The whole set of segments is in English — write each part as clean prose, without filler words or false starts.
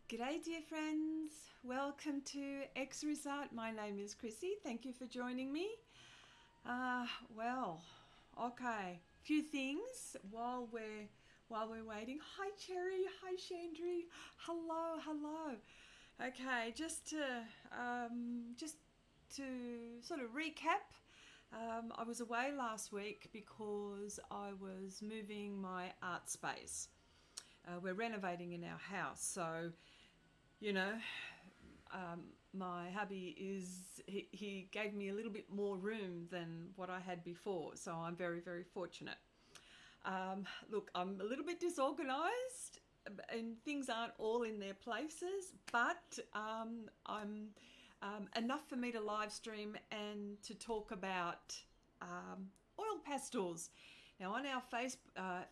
G'day dear friends, welcome to Xrissart. My name is Chrissy, thank you for joining me. Okay, few things while we're waiting. Hi Cherry, hi Chandri, hello. Okay, just to sort of recap, I was away last week because I was moving my art space. We're renovating in our house, so you know, my hubby he gave me a little bit more room than what I had before, so I'm very, very fortunate. Look, I'm a little bit disorganized and things aren't all in their places, but I'm enough for me to live stream and to talk about oil pastels. Now, on our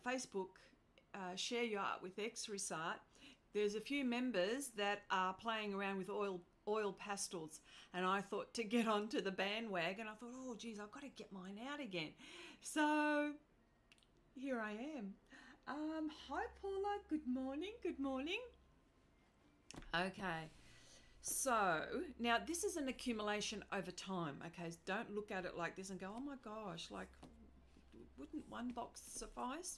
Facebook, Share Your Art with Xrissart, there's a few members that are playing around with oil pastels, and I thought to get onto the bandwagon. I thought, oh geez, I've got to get mine out again. So here I am. Hi Paula, good morning. Okay, so now this is an accumulation over time. Okay, so don't look at it like this and go, oh my gosh, like wouldn't one box suffice?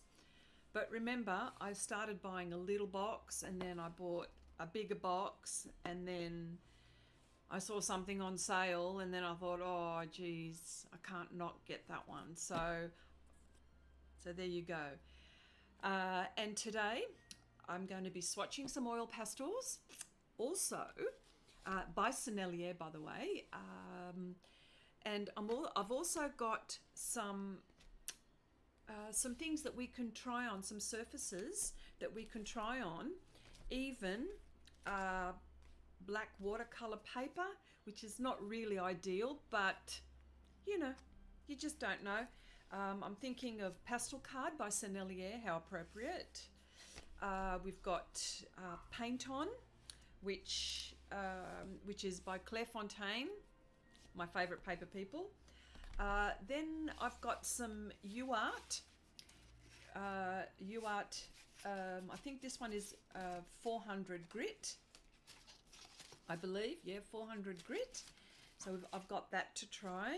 But remember, I started buying a little box and then I bought a bigger box, and then I saw something on sale and then I thought, oh geez, I can't not get that one. So there you go. And today I'm going to be swatching some oil pastels, also by Sennelier, by the way. And I've also got some things that we can try on, some surfaces that we can try on, even black watercolor paper, which is not really ideal, but you know, you just don't know. I'm thinking of Pastel Card by Sennelier, how appropriate. We've got Paint On, which is by Claire Fontaine, my favorite paper people. Then I've got some UArt. I think this one is 400 grit, I believe. Yeah, 400 grit. So I've got that to try.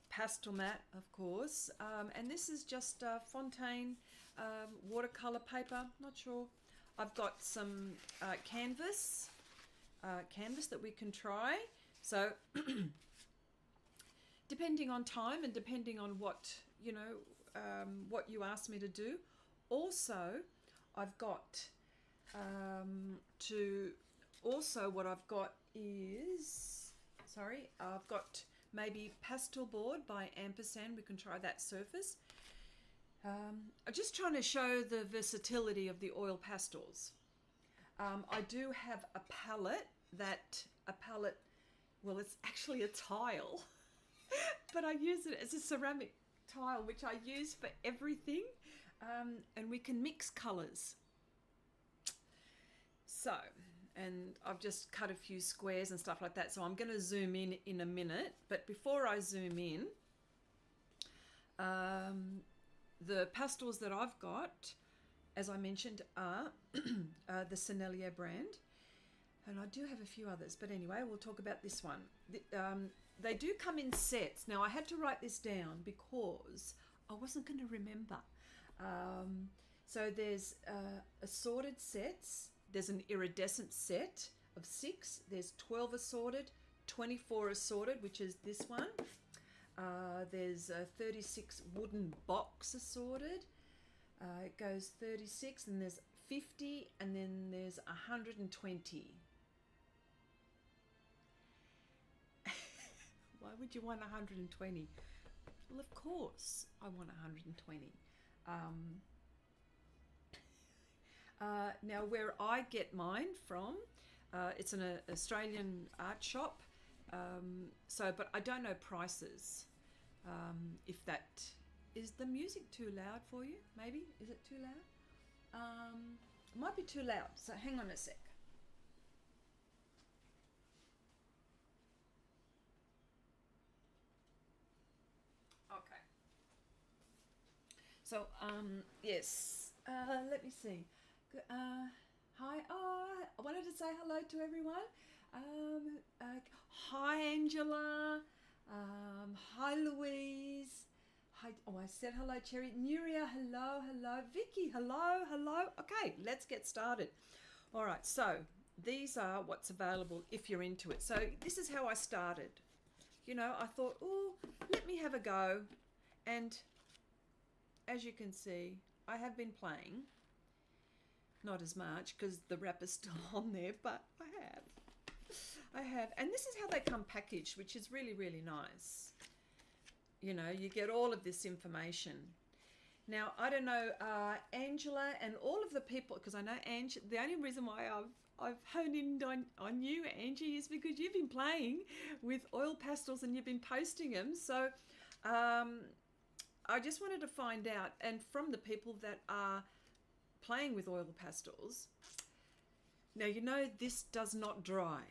Pastel Matte, of course. And this is just Fontaine watercolor paper. Not sure. I've got some canvas that we can try. So depending on time and depending on what what you asked me to do. Also, I've got I've got maybe Pastel Board by Ampersand. We can try that surface. I'm just trying to show the versatility of the oil pastels. I do have a palette. Well, it's actually a tile. But I use it as a ceramic tile, which I use for everything, and we can mix colors. So, and I've just cut a few squares and stuff like that, so I'm going to zoom in a minute. But before I zoom in, the pastels that I've got, as I mentioned, are the Sennelier brand. And I do have a few others, but anyway, we'll talk about this one. They do come in sets. Now, I had to write this down because I wasn't going to remember. So there's assorted sets. There's an iridescent set of 6. There's 12 assorted, 24 assorted, which is this one. There's a 36 wooden box assorted. It goes 36, and there's 50, and then there's 120. Why would you want 120? Well, of course I want 120. Now, where I get mine from, it's an Australian art shop. But I don't know prices. If that is the music too loud for you, maybe? Is it too loud? It might be too loud, so hang on a sec. Okay. So, yes, let me see. Hi. Oh, I wanted to say hello to everyone. Hi, Angela. Hi, Louise. Hi. Oh, I said hello, Cherry. Nuria, hello, hello. Vicky, hello, hello. Okay, let's get started. All right, so these are what's available if you're into it. So this is how I started. You know, I thought, oh, let me have a go. And as you can see, I have been playing. Not as much because the wrapper's still on there, but I have. And this is how they come packaged, which is really, really nice. You know, you get all of this information. Now, I don't know, Angela and all of the people, because I know Ange, the only reason why I've honed in on you, Angie, is because you've been playing with oil pastels and you've been posting them. So I just wanted to find out, and from the people that are playing with oil pastels, now you know this does not dry.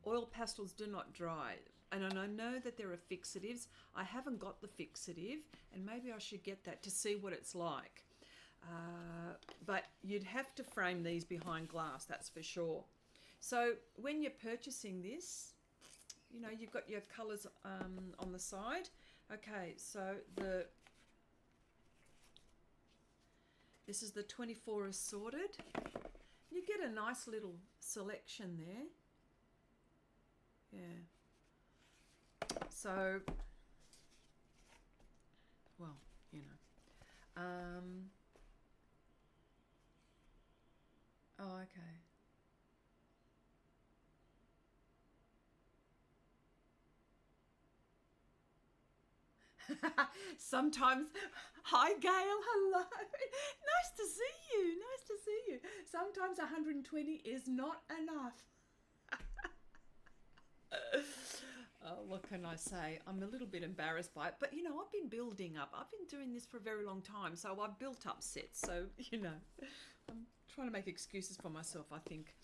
Oil pastels do not dry. And I know that there are fixatives. I haven't got the fixative, and maybe I should get that to see what it's like. But you'd have to frame these behind glass, that's for sure. So when you're purchasing this, you know, you've got your colours on the side. Okay, so this is the 24 assorted. You get a nice little selection there. Yeah. So, well, you know. Oh, okay. Sometimes, hi Gail, hello. Nice to see you. Nice to see you. Sometimes 120 is not enough. Oh, what can I say? I'm a little bit embarrassed by it, but you know, I've been building up. I've been doing this for a very long time, so I've built up sets. So, you know, I'm trying to make excuses for myself, I think.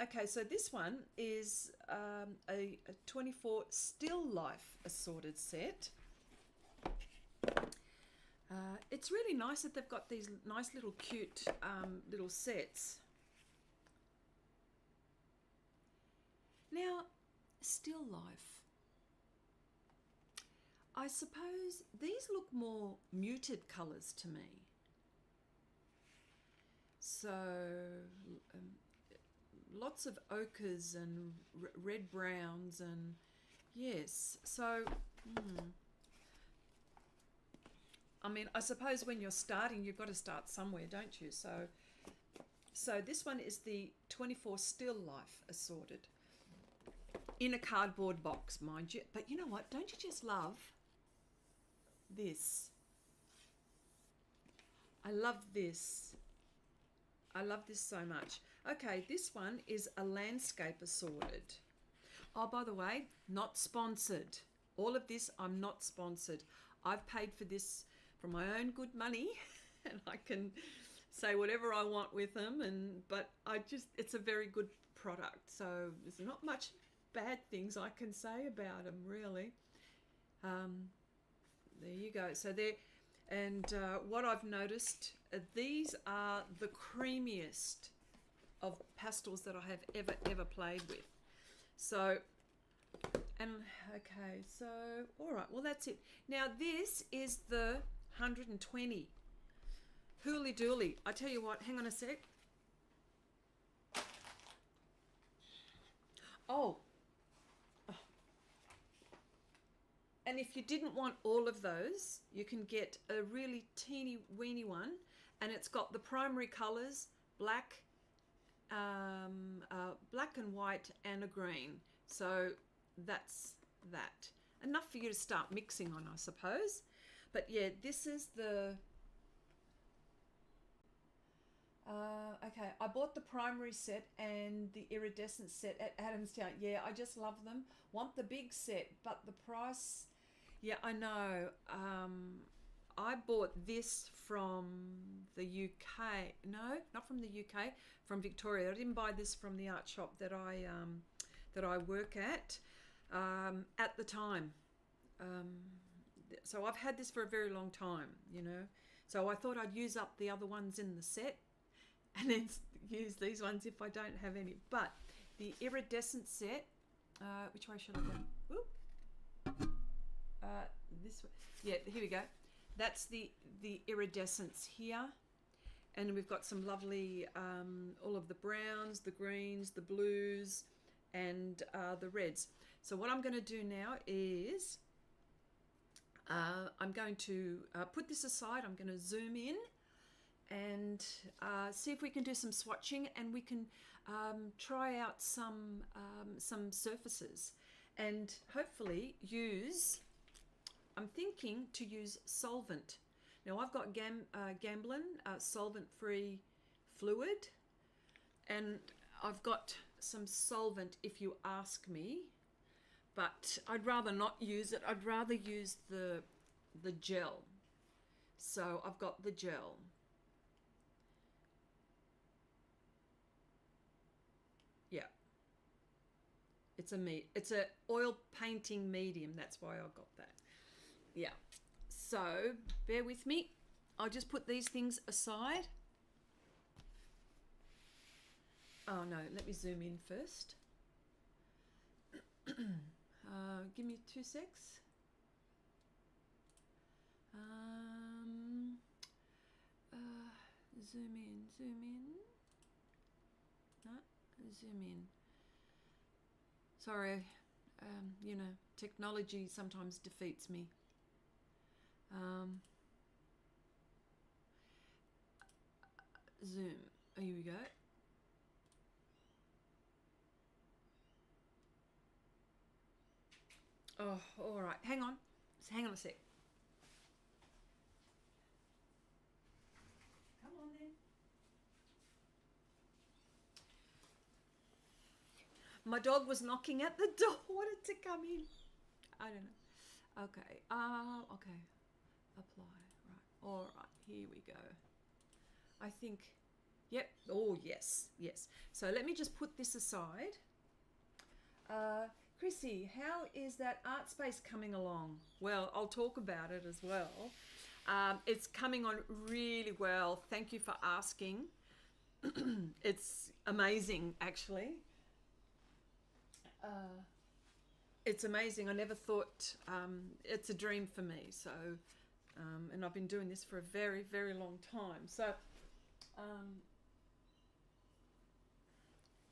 Okay, so this one is a 24 Still Life assorted set. It's really nice that they've got these nice little cute little sets. Now, Still Life. I suppose these look more muted colours to me. So, lots of ochres and red browns and yes. So, I mean, I suppose when you're starting, you've got to start somewhere, don't you? So this one is the 24 Still Life assorted. In a cardboard box, mind you. But you know what? Don't you just love this? I love this. I love this so much. Okay, this one is a landscape assorted. Oh, by the way, not sponsored. All of this, I'm not sponsored. I've paid for this from my own good money and I can say whatever I want with them. But it's a very good product. So there's not much bad things I can say about them, really. There you go. So what I've noticed, these are the creamiest of pastels that I have ever played with. So, okay, so, all right, well, that's it. Now, this is the 120. Hooly dooly. I tell you what, hang on a sec. Oh. And if you didn't want all of those, you can get a really teeny weeny one, and it's got the primary colours, black, black and white, and a green. So that's that. Enough for you to start mixing on, I suppose. But yeah, this is the... okay, I bought the primary set and the iridescent set at Adamstown. Yeah, I just love them. Want the big set, but the price... Yeah, I know. I bought this from the UK. No, not from the UK, from Victoria. I didn't buy this from the art shop that I work at the time. So I've had this for a very long time, you know. So I thought I'd use up the other ones in the set and then use these ones if I don't have any. But the iridescent set, which way should I go? This way. Yeah, here we go. That's the iridescence here. And we've got some lovely, all of the browns, the greens, the blues, and the reds. So what I'm going to do now is I'm going to put this aside. I'm going to zoom in and see if we can do some swatching, and we can try out some surfaces, and hopefully use, I'm thinking to use solvent. Now I've got Gamblin solvent-free fluid, and I've got some solvent if you ask me, but I'd rather not use it. I'd rather use the gel. So I've got the gel. Yeah. It's a oil painting medium. That's why I got that. Yeah. So bear with me. I'll just put these things aside. Oh no, let me zoom in first. Give me 2 secs. Zoom in. No, zoom in. Sorry, you know, technology sometimes defeats me. Zoom. Oh, here we go. Oh, all right. Hang on a sec. Come on then. My dog was knocking at the door, wanted to come in. I don't know. Okay. Okay. Apply. Right. All right. Here we go. I think. Yep. Oh, yes. Yes. So let me just put this aside. Chrissy, how is that art space coming along? Well, I'll talk about it as well. It's coming on really well. Thank you for asking. It's amazing, actually. It's amazing. I never thought, it's a dream for me. So, and I've been doing this for a very, very long time. So,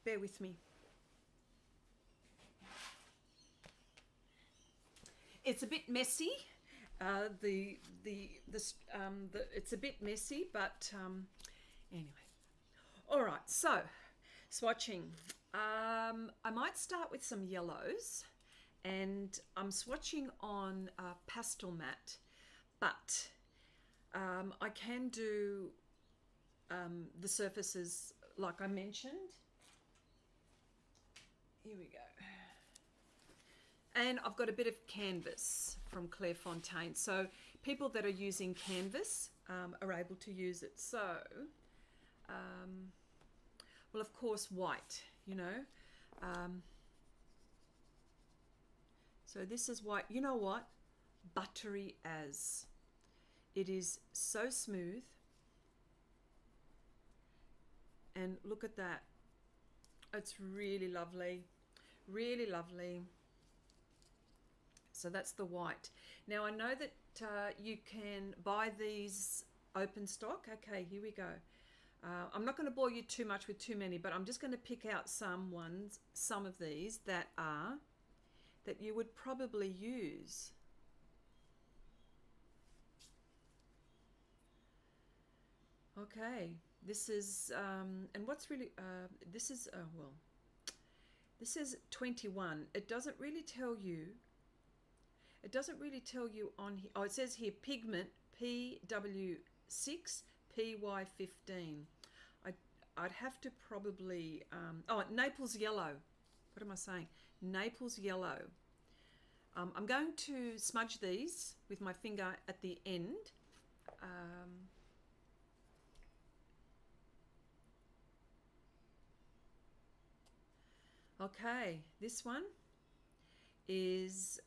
bear with me. It's a bit messy. It's a bit messy, but anyway. All right. So, swatching. I might start with some yellows, and I'm swatching on pastel matte, but I can do the surfaces like I mentioned. Here we go. And I've got a bit of canvas from Clairefontaine. So people that are using canvas are able to use it. So, well, of course, white, you know. So this is white. You know what? Buttery as. It is so smooth. And look at that. It's really lovely. Really lovely. So that's the white. Now I know that you can buy these open stock. Okay, here we go. I'm not going to bore you too much with too many, but I'm just going to pick out some of these that you would probably use. Okay, this is and what's really this is well, this is 21. It doesn't really tell you. It doesn't really tell you on here. Oh, it says here pigment PW6 PY15. I'd have to probably oh, Naples yellow. What am I saying? Naples yellow. I'm going to smudge these with my finger at the end. Okay, this one is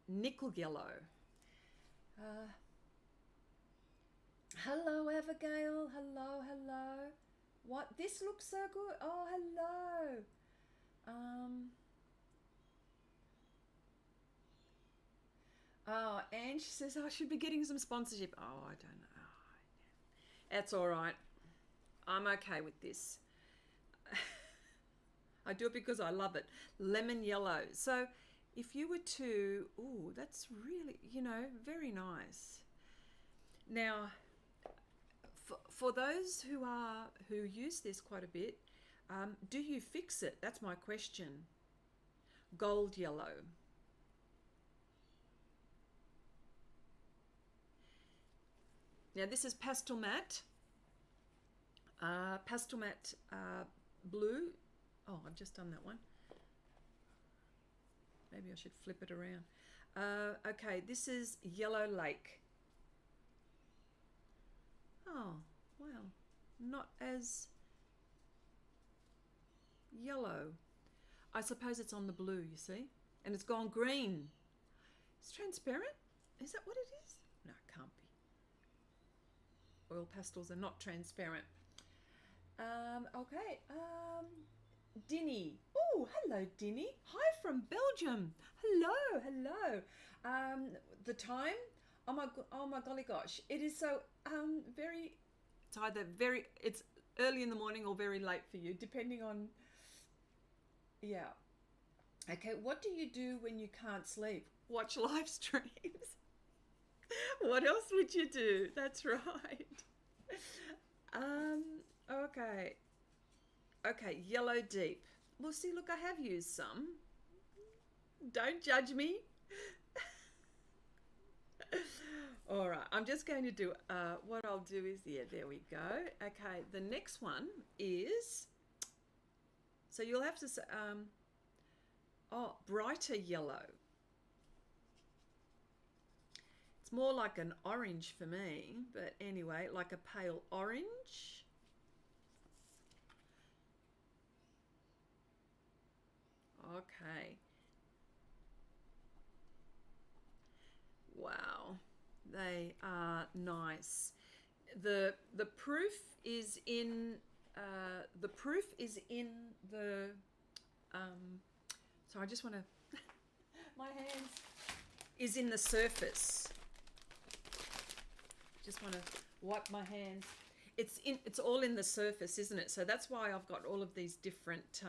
nickel yellow. Hello, Abigail. Hello. What? This looks so good. Oh, hello. Oh, Ange says I should be getting some sponsorship. Oh, I don't know. Oh, that's all right. I'm okay with this. I do it because I love it. Lemon yellow. So if you were to, oh, that's really, very nice. Now, for those who use this quite a bit, do you fix it? That's my question. Gold yellow. Now this is pastel matte. Pastel matte blue. Oh, I've just done that one. Maybe I should flip it around. Okay, this is Yellow Lake. Oh, wow. Not as yellow. I suppose it's on the blue, you see? And it's gone green. It's transparent? Is that what it is? No, it can't be. Oil pastels are not transparent. Okay. Dinny. Oh, hello, Dinny. Hi from Belgium. Hello, hello. The time? Oh my golly gosh. It is so it's early in the morning or very late for you, depending on, yeah. Okay, what do you do when you can't sleep? Watch live streams. What else would you do? That's right. Okay. Okay, Yellow Deep. Well, see, look, I have used some. Don't judge me. All right, I'm just going to do, what I'll do is, yeah, there we go. Okay, the next one is, so you'll have to say, brighter yellow. It's more like an orange for me, but anyway, like a pale orange. Okay. Wow, they are nice. The proof is in the so I just want to my hands is in the surface. Just want to wipe my hands. It's all in the surface, isn't it? So that's why I've got all of these different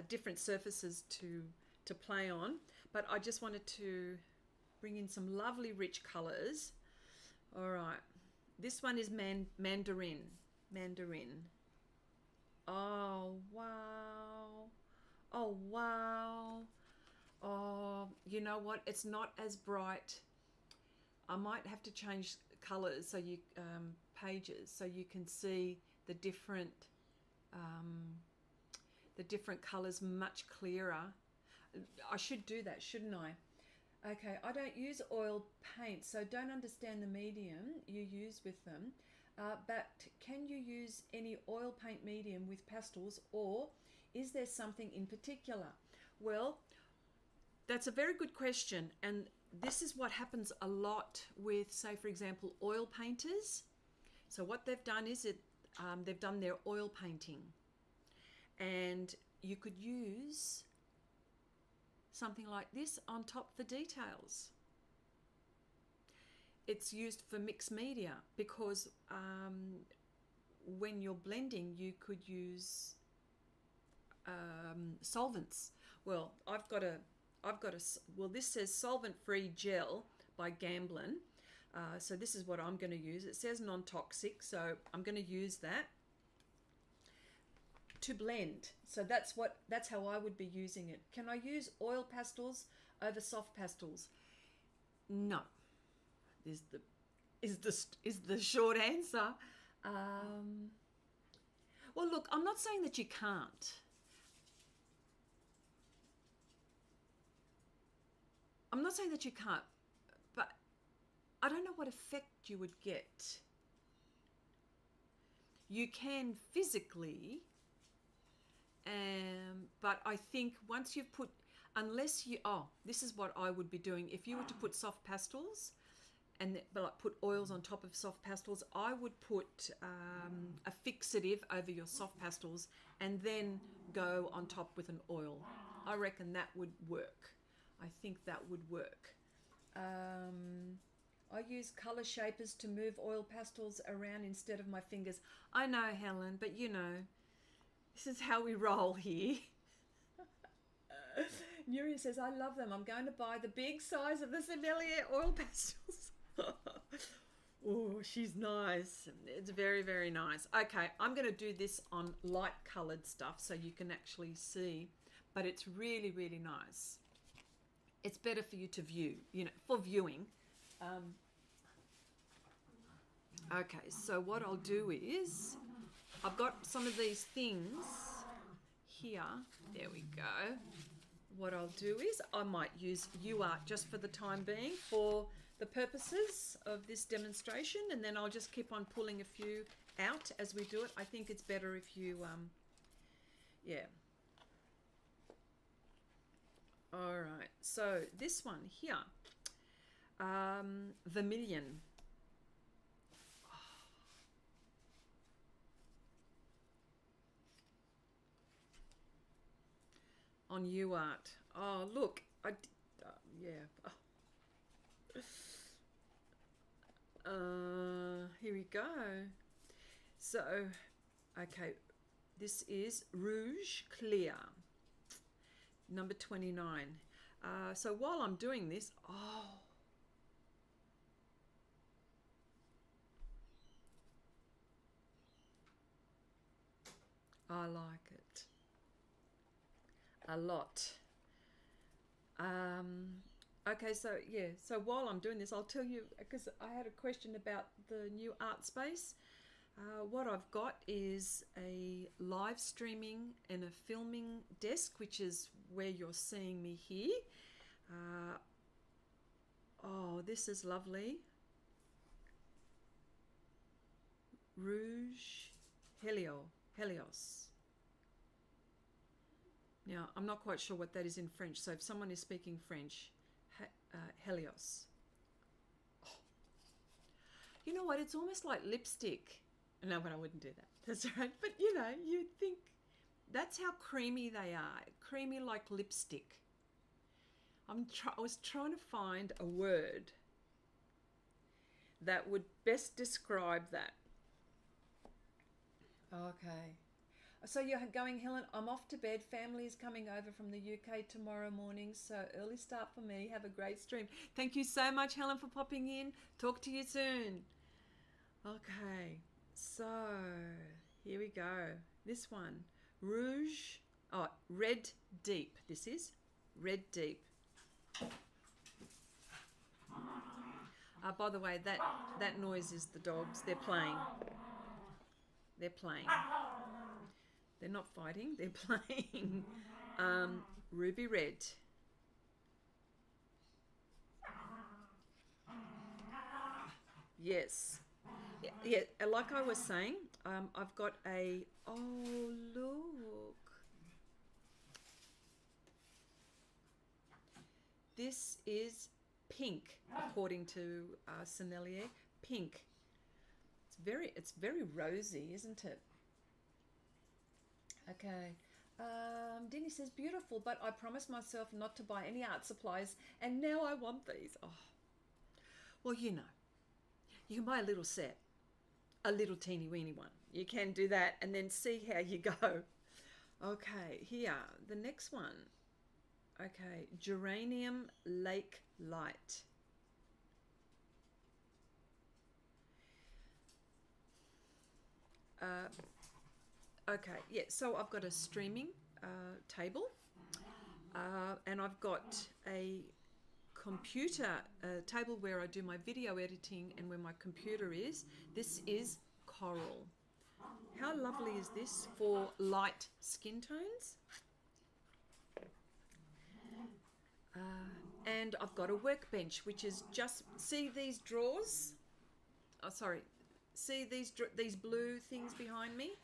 different surfaces to play on. But I just wanted to bring in some lovely rich colors. All right, this one is mandarin. Oh wow. Oh wow. Oh, you know what? It's not as bright. I might have to change colors so you pages so you can see the different colors much clearer. I should do that, shouldn't I? Okay, I don't use oil paint, so don't understand the medium you use with them. But can you use any oil paint medium with pastels, or is there something in particular? Well, that's a very good question, and this is what happens a lot with, say, for example, oil painters. So what they've done is they've done their oil painting, and you could use something like this on top for details. It's used for mixed media because when you're blending, you could use solvents. Well, this says solvent-free gel by Gamblin. So this is what I'm going to use. It says non-toxic, so I'm going to use that to blend. So that's how I would be using it. Can I use oil pastels over soft pastels? No. Is the short answer. Well, look, I'm not saying that you can't. I'm not saying that you can't, but I don't know what effect you would get. You can physically, but I think once you've put, this is what I would be doing. If you were to put soft pastels but like put oils on top of soft pastels. I would put a fixative over your soft pastels and then go on top with an oil. I reckon that would work. I think that would work. I use color shapers to move oil pastels around instead of my fingers. I know, Helen, but you know, this is how we roll here. Nuria says, I love them. I'm going to buy the big size of the Sennelier oil pastels. Oh, she's nice. It's very, very nice. Okay, I'm going to do this on light colored stuff so you can actually see, but it's really, really nice. It's better for you to view, you know, for viewing. Okay, so what I'll do is, I've got some of these things here. There we go. What I'll do is, I might use UArt just for the time being for the purposes of this demonstration, and then I'll just keep on pulling a few out as we do it. I think it's better if you, yeah. All right, so this one here, Vermilion. On UArt. Oh, look, yeah. Here we go. So, okay, this is Rouge Clear, number 29. So while I'm doing this, I like it a lot. Okay, so yeah, so while I'm doing this, I'll tell you, because I had a question about the new art space. What I've got is a live streaming and a filming desk, which is where you're seeing me here. Oh, this is lovely. Rouge Helios. Now, I'm not quite sure what that is in French, so if someone is speaking French, Helios. Oh. You know what? It's almost like lipstick. No, but I wouldn't do that. That's right. But, you know, you'd think that's how creamy they are. Creamy like lipstick. I was trying to find a word that would best describe that. Okay. So you're going, Helen, I'm off to bed. Family is coming over from the UK tomorrow morning, so early start for me. Have a great stream. Thank you so much, Helen, for popping in. Talk to you soon. Okay, so here we go. This one, Rouge, Red Deep. This is Red Deep. By the way, that noise is the dogs. They're playing. They're playing. They're not fighting, they're playing. Ruby Red. Yes. Yeah, like I was saying, I've got oh, look. This is pink, according to Sennelier. Pink. It's very rosy, isn't it? Okay. Denny says, beautiful, but I promised myself not to buy any art supplies, and now I want these. Oh. Well, you know, you can buy a little set, a little teeny weeny one. You can do that and then see how you go. Okay, here, the next one. Okay, Geranium Lake Light. Okay, yeah, so I've got a streaming table, and I've got a computer table where I do my video editing and where my computer is. This is coral. How lovely is this for light skin tones? And I've got a workbench, which is just, see these drawers? Oh, sorry. See these blue things behind me?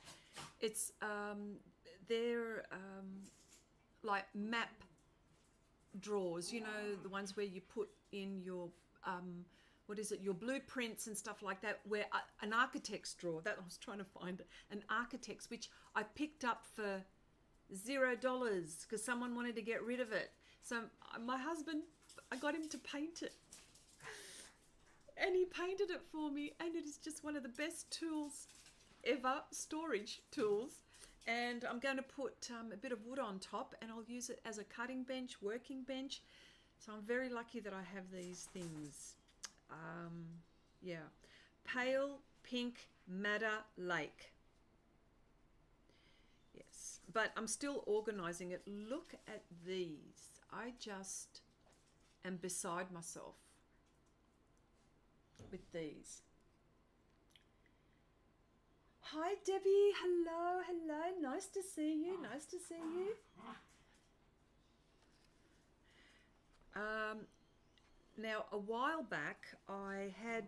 It's they're like map drawers, you know, the ones where you put in your what is it, your blueprints and stuff like that, where an architect's drawer, that I was trying to find an architect's, which I picked up for $0 because someone wanted to get rid of it. So my husband, I got him to paint it, and he painted it for me, and it is just one of the best tools ever, storage tools. And I'm going to put a bit of wood on top, and I'll use it as a cutting bench, working bench. So I'm very lucky that I have these things. Yeah, pale pink madder lake. Yes, but I'm still organizing it. Look at these. I just am beside myself with these. Hi Debbie, hello, hello, nice to see you, nice to see you. Now a while back I had,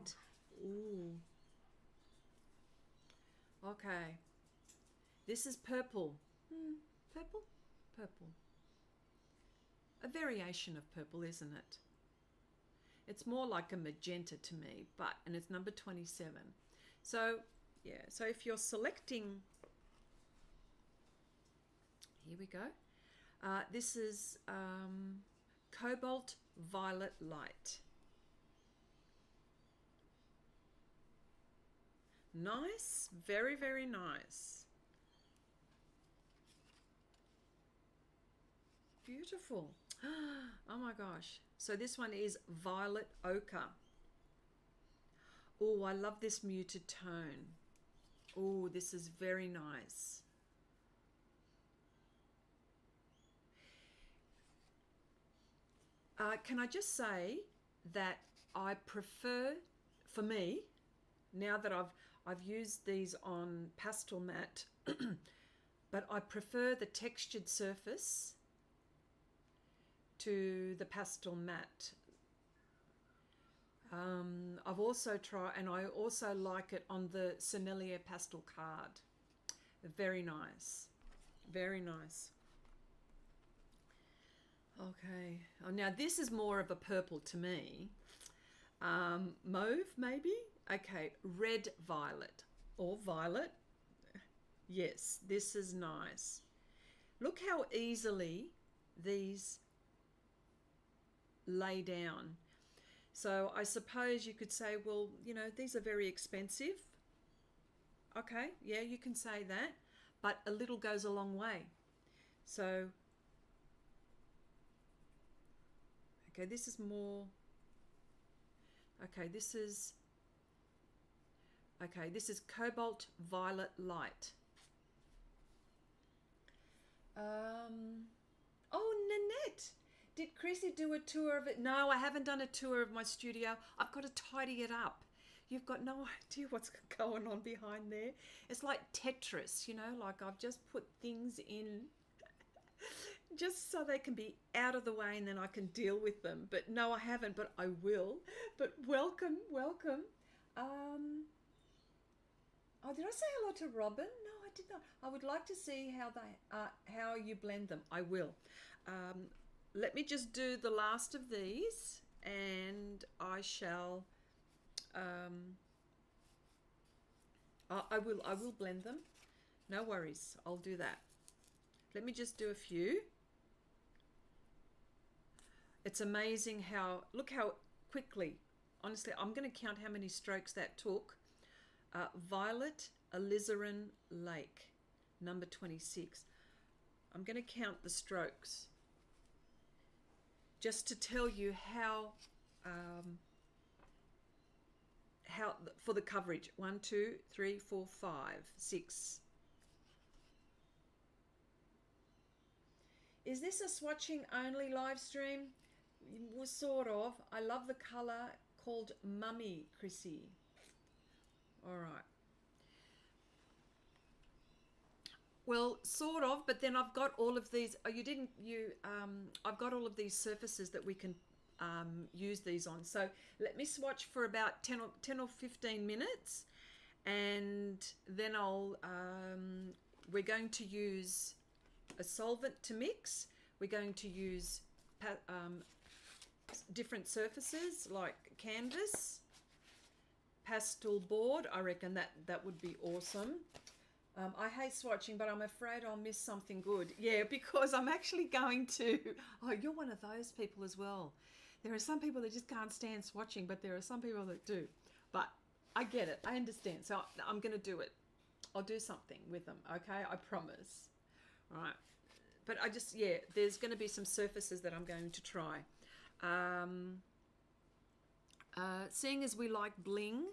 okay, this is purple, purple, purple, a variation of purple, isn't it? It's more like a magenta to me, and it's number 27. So yeah, so if you're selecting, here we go. This is Cobalt Violet Light. Nice, very, very nice. Beautiful. Oh my gosh. So this one is Violet Ochre. Oh, I love this muted tone. Oh, this is very nice. Can I just say that I prefer, for me, now that I've used these on pastel matte, but I prefer the textured surface to the pastel matte. I've also tried, and I also like it on the Sennelier pastel card. Very nice, very nice. Okay, oh, now this is more of a purple to me. Mauve maybe? Okay, red violet or violet. Yes, this is nice. Look how easily these lay down. So I suppose you could say, well, you know, these are very expensive. Okay, yeah, you can say that, but a little goes a long way. So, okay, this is more, okay, this is Cobalt Violet Light. Oh, Nanette. Did Chrissy do a tour of it? No, I haven't done a tour of my studio. I've got to tidy it up. You've got no idea what's going on behind there. It's like Tetris, you know, like I've just put things in just so they can be out of the way and then I can deal with them. But no, I haven't, but I will. But welcome, welcome. Oh, did I say hello to Robin? No, I did not. I would like to see how you blend them. I will. Let me just do the last of these and I shall, I will blend them. No worries, I'll do that. Let me just do a few. It's amazing how, look how quickly, honestly, I'm going to count how many strokes that took. Violet Alizarin Lake, number 26. I'm going to count the strokes just to tell you how for the coverage. 1, 2, 3, 4, 5, 6. Is this a swatching only live stream? Well, sort of. I love the color called Mummy, Chrissy. All right. Well, sort of, but then I've got all of these. Oh, I've got all of these surfaces that we can use these on. So let me swatch for about 10 or 15 minutes, and then we're going to use a solvent to mix. We're going to use different surfaces like canvas, pastel board, I reckon that would be awesome. I hate swatching, but I'm afraid I'll miss something good. Yeah, because I'm actually going to... Oh, you're one of those people as well. There are some people that just can't stand swatching, but there are some people that do. But I get it. I understand. So I'm going to do it. I'll do something with them, okay? I promise. All right. But I just, yeah, there's going to be some surfaces that I'm going to try. Seeing as we like bling,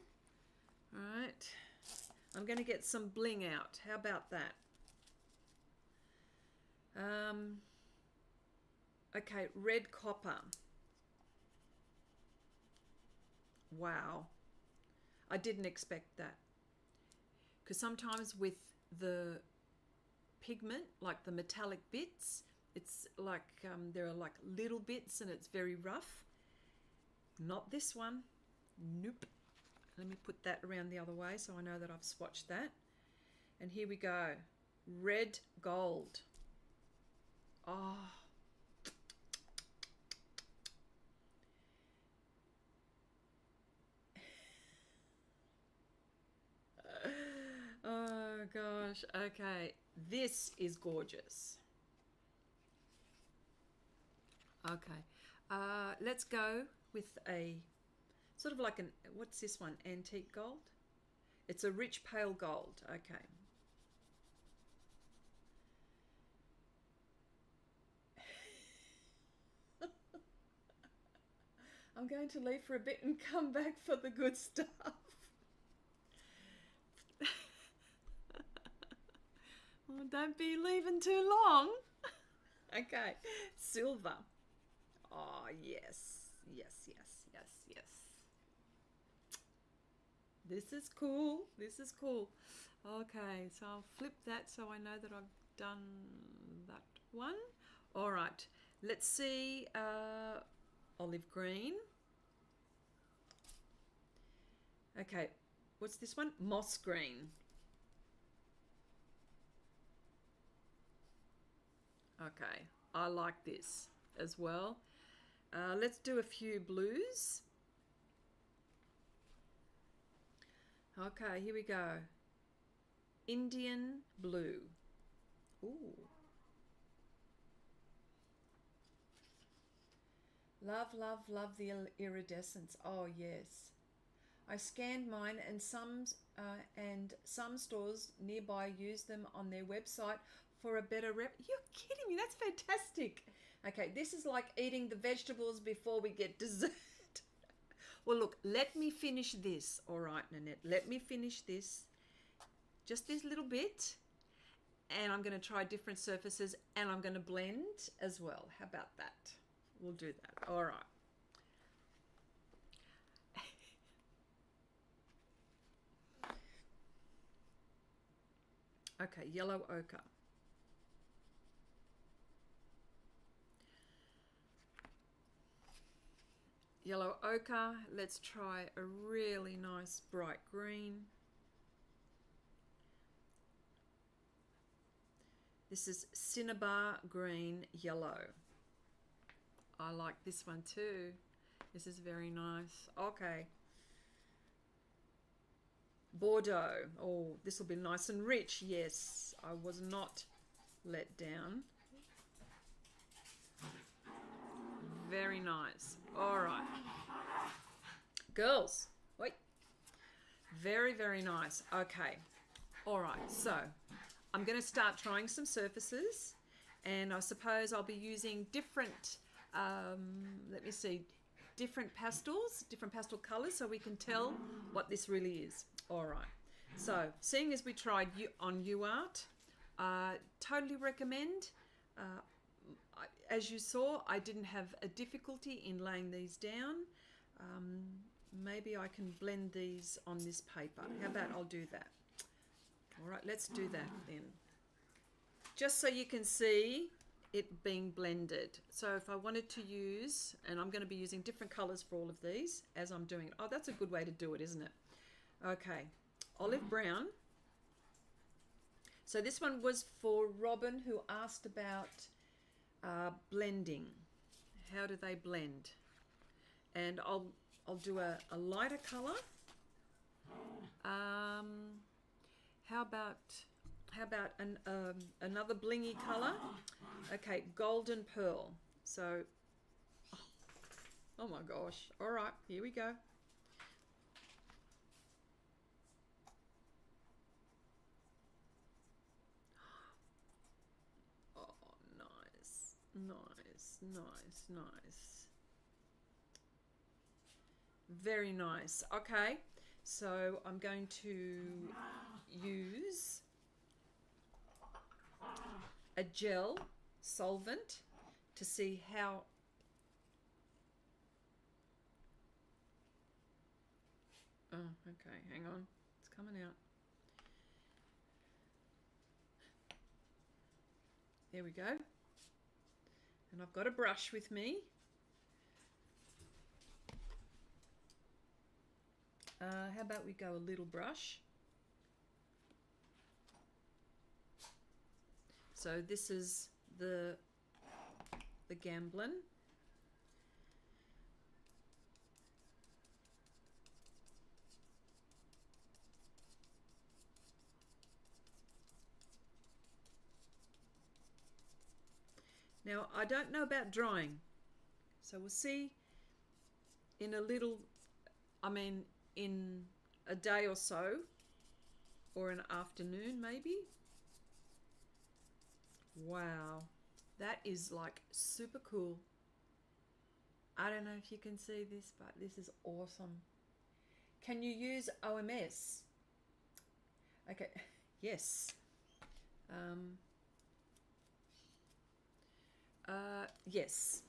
all right, I'm going to get some bling out. How about that? Okay, red copper. Wow. I didn't expect that. Because sometimes with the pigment, like the metallic bits, it's like there are like little bits and it's very rough. Not this one. Nope. Let me put that around the other way so I know that I've swatched that. And here we go. Red gold. Oh. Oh gosh. Okay. This is gorgeous. Okay. Let's go with a sort of like an, what's this one? Antique gold? It's a rich pale gold. Okay. I'm going to leave for a bit and come back for the good stuff. Well, don't be leaving too long. Okay. Silver. Oh, yes. Yes, yes, yes, yes. This is cool. This is cool. Okay, so I'll flip that so I know that I've done that one. All right. Let's see. Olive green. Okay. What's this one? Moss green. Okay. I like this as well. Let's do a few blues. Okay, here we go. Indian blue. Ooh. Love, love, love the iridescence. Oh, yes. I scanned mine and some stores nearby use them on their website for a better rep. You're kidding me. That's fantastic. Okay, this is like eating the vegetables before we get dessert. Well, look, let me finish this. All right, Nanette, let me finish this. Just this little bit. And I'm going to try different surfaces and I'm going to blend as well. How about that? We'll do that. All right. Okay, yellow ochre. Yellow ochre. Let's try a really nice bright green. This is Cinnabar green yellow. I like this one too. This is very nice. Okay. Bordeaux. Oh, this will be nice and rich. Yes, I was not let down. Very nice. All right. Girls, wait. Very, very nice. Okay. All right. So I'm going to start trying some surfaces and I suppose I'll be using different, let me see, different pastels, different pastel colors so we can tell what this really is. All right. So seeing as we tried on UArt, totally recommend. As you saw, I didn't have a difficulty in laying these down. Maybe I can blend these on this paper. How about I'll do that? All right, let's do that then. Just so you can see it being blended. So if I wanted to use, and I'm going to be using different colors for all of these as I'm doing it. Oh, that's a good way to do it, isn't it? Okay, olive brown. So this one was for Robin, who asked about blending. How do they blend? And I'll do a lighter color How about another blingy color? Okay, golden pearl. So, oh my gosh. All right, here we go. Oh, nice, nice, nice, nice. Very nice. Okay, so I'm going to use a gel solvent to see how okay, hang on, it's coming out. There we go. And I've got a brush with me. How about we go a little brush? So this is the Gamblin. Now, I don't know about drying, so we'll see in a little, in a day or so, or an afternoon maybe. Wow, that is like super cool. I don't know if you can see this, but this is awesome. Can you use OMS? Okay, yes. Yes.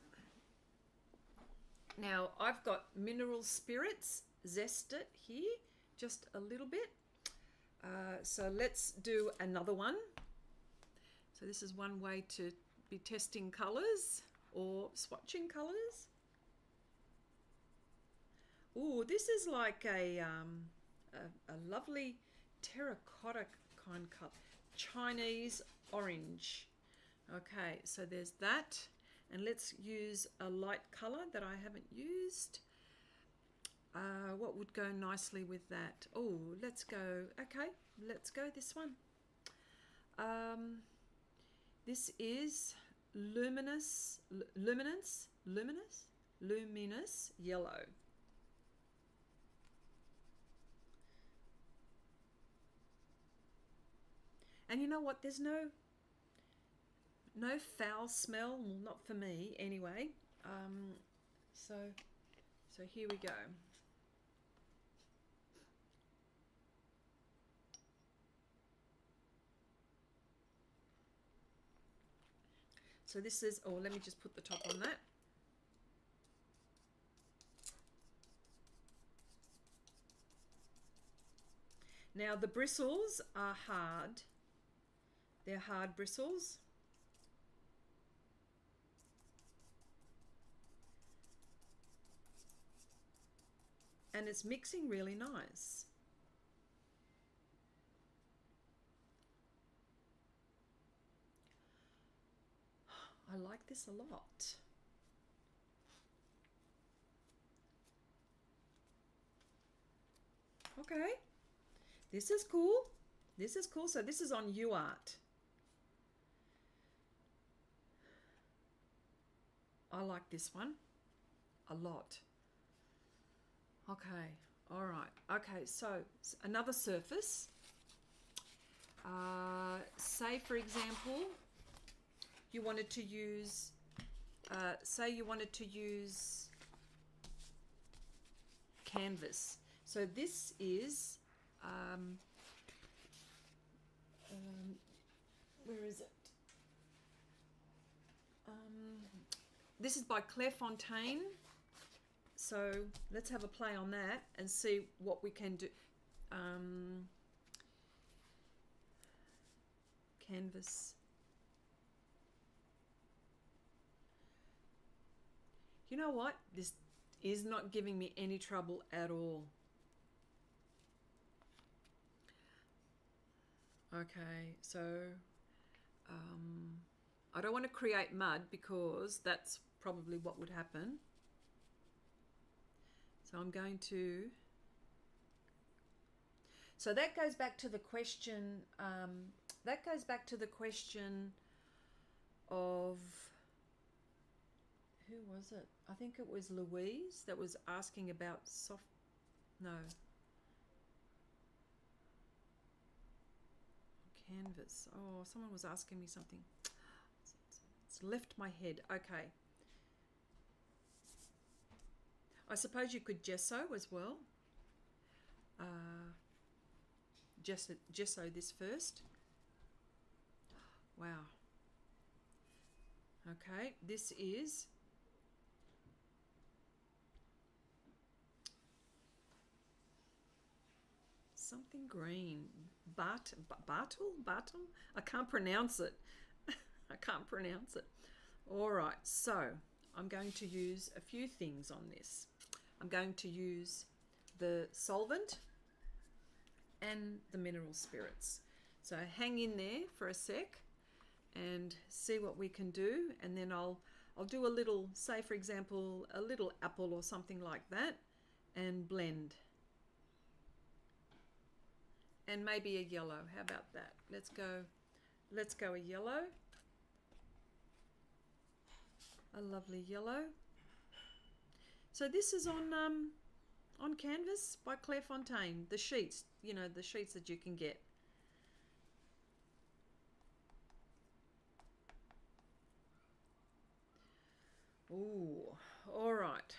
Now I've got mineral spirits, zest it here just a little bit. So let's do another one. So this is one way to be testing colors or swatching colors. Ooh, this is like a lovely terracotta kind color, Chinese orange. Okay, so there's that, and let's use a light color that I haven't used. What would go nicely with that? Oh, let's go, okay, let's go this one. This is luminous yellow. And you know what, there's no foul smell, well, not for me anyway. So here we go. So this is, oh, let me just put the top on that. Now the bristles are hard. They're hard bristles. And it's mixing really nice. I like this a lot. Okay, this is cool. This is cool. So this is on UArt. I like this one a lot. Okay, all right. Okay, so another surface. Say, for example, you wanted to use, canvas. So this is, where is it? This is by Clairefontaine. So let's have a play on that and see what we can do. Canvas. You know what? This is not giving me any trouble at all. Okay, so I don't want to create mud because that's probably what would happen. So I'm going to So that goes back to the question. That goes back to the question of, who was it? I think it was Louise that was asking about soft. No. Canvas. Oh, someone was asking me something. It's left my head. Okay. I suppose you could gesso as well. Gesso this first. Wow. Okay, this is something green. Bartle? I can't pronounce it. I can't pronounce it. All right, so I'm going to use a few things on this. I'm going to use the solvent and the mineral spirits. So hang in there for a sec and see what we can do, and then I'll do a little, say for example, a little apple or something like that, and blend. And maybe a yellow. How about that? Let's go a yellow. A lovely yellow. So this is on canvas by Claire Fontaine. The sheets, you know, the sheets that you can get. Ooh, all right.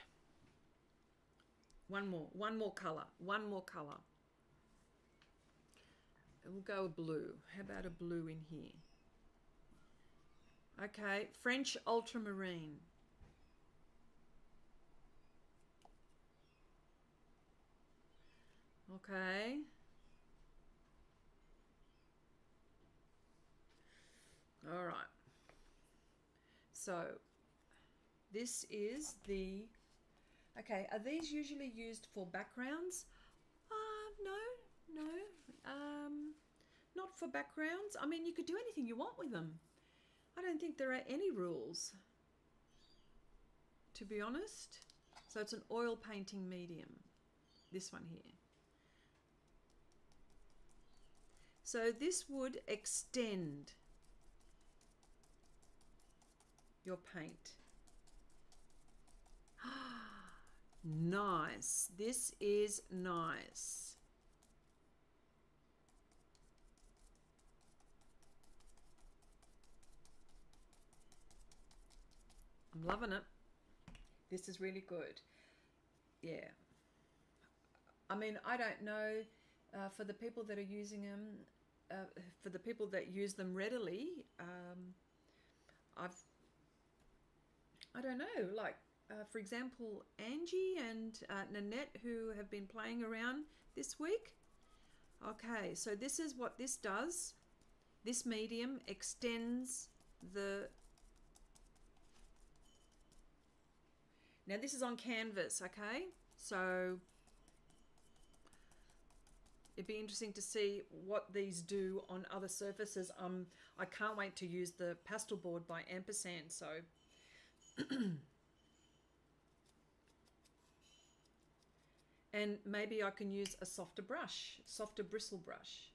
One more color. We'll go blue. How about a blue in here? Okay, French ultramarine. Okay. All right. So this is the, okay, are these usually used for backgrounds? No, not for backgrounds. I mean, you could do anything you want with them. I don't think there are any rules, to be honest. So it's an oil painting medium, this one here. So this would extend your paint. Nice. This is nice. I'm loving it. This is really good. Yeah. I mean, I don't know for the people that are using them, for the people that use them readily, I don't know, like, for example, Angie and Nanette, who have been playing around this week. Okay, so this is what this does. This medium extends the... Now this is on canvas, okay? So it'd be interesting to see what these do on other surfaces. I can't wait to use the pastel board by Ampersand, so... And maybe I can use a softer brush, softer bristle brush,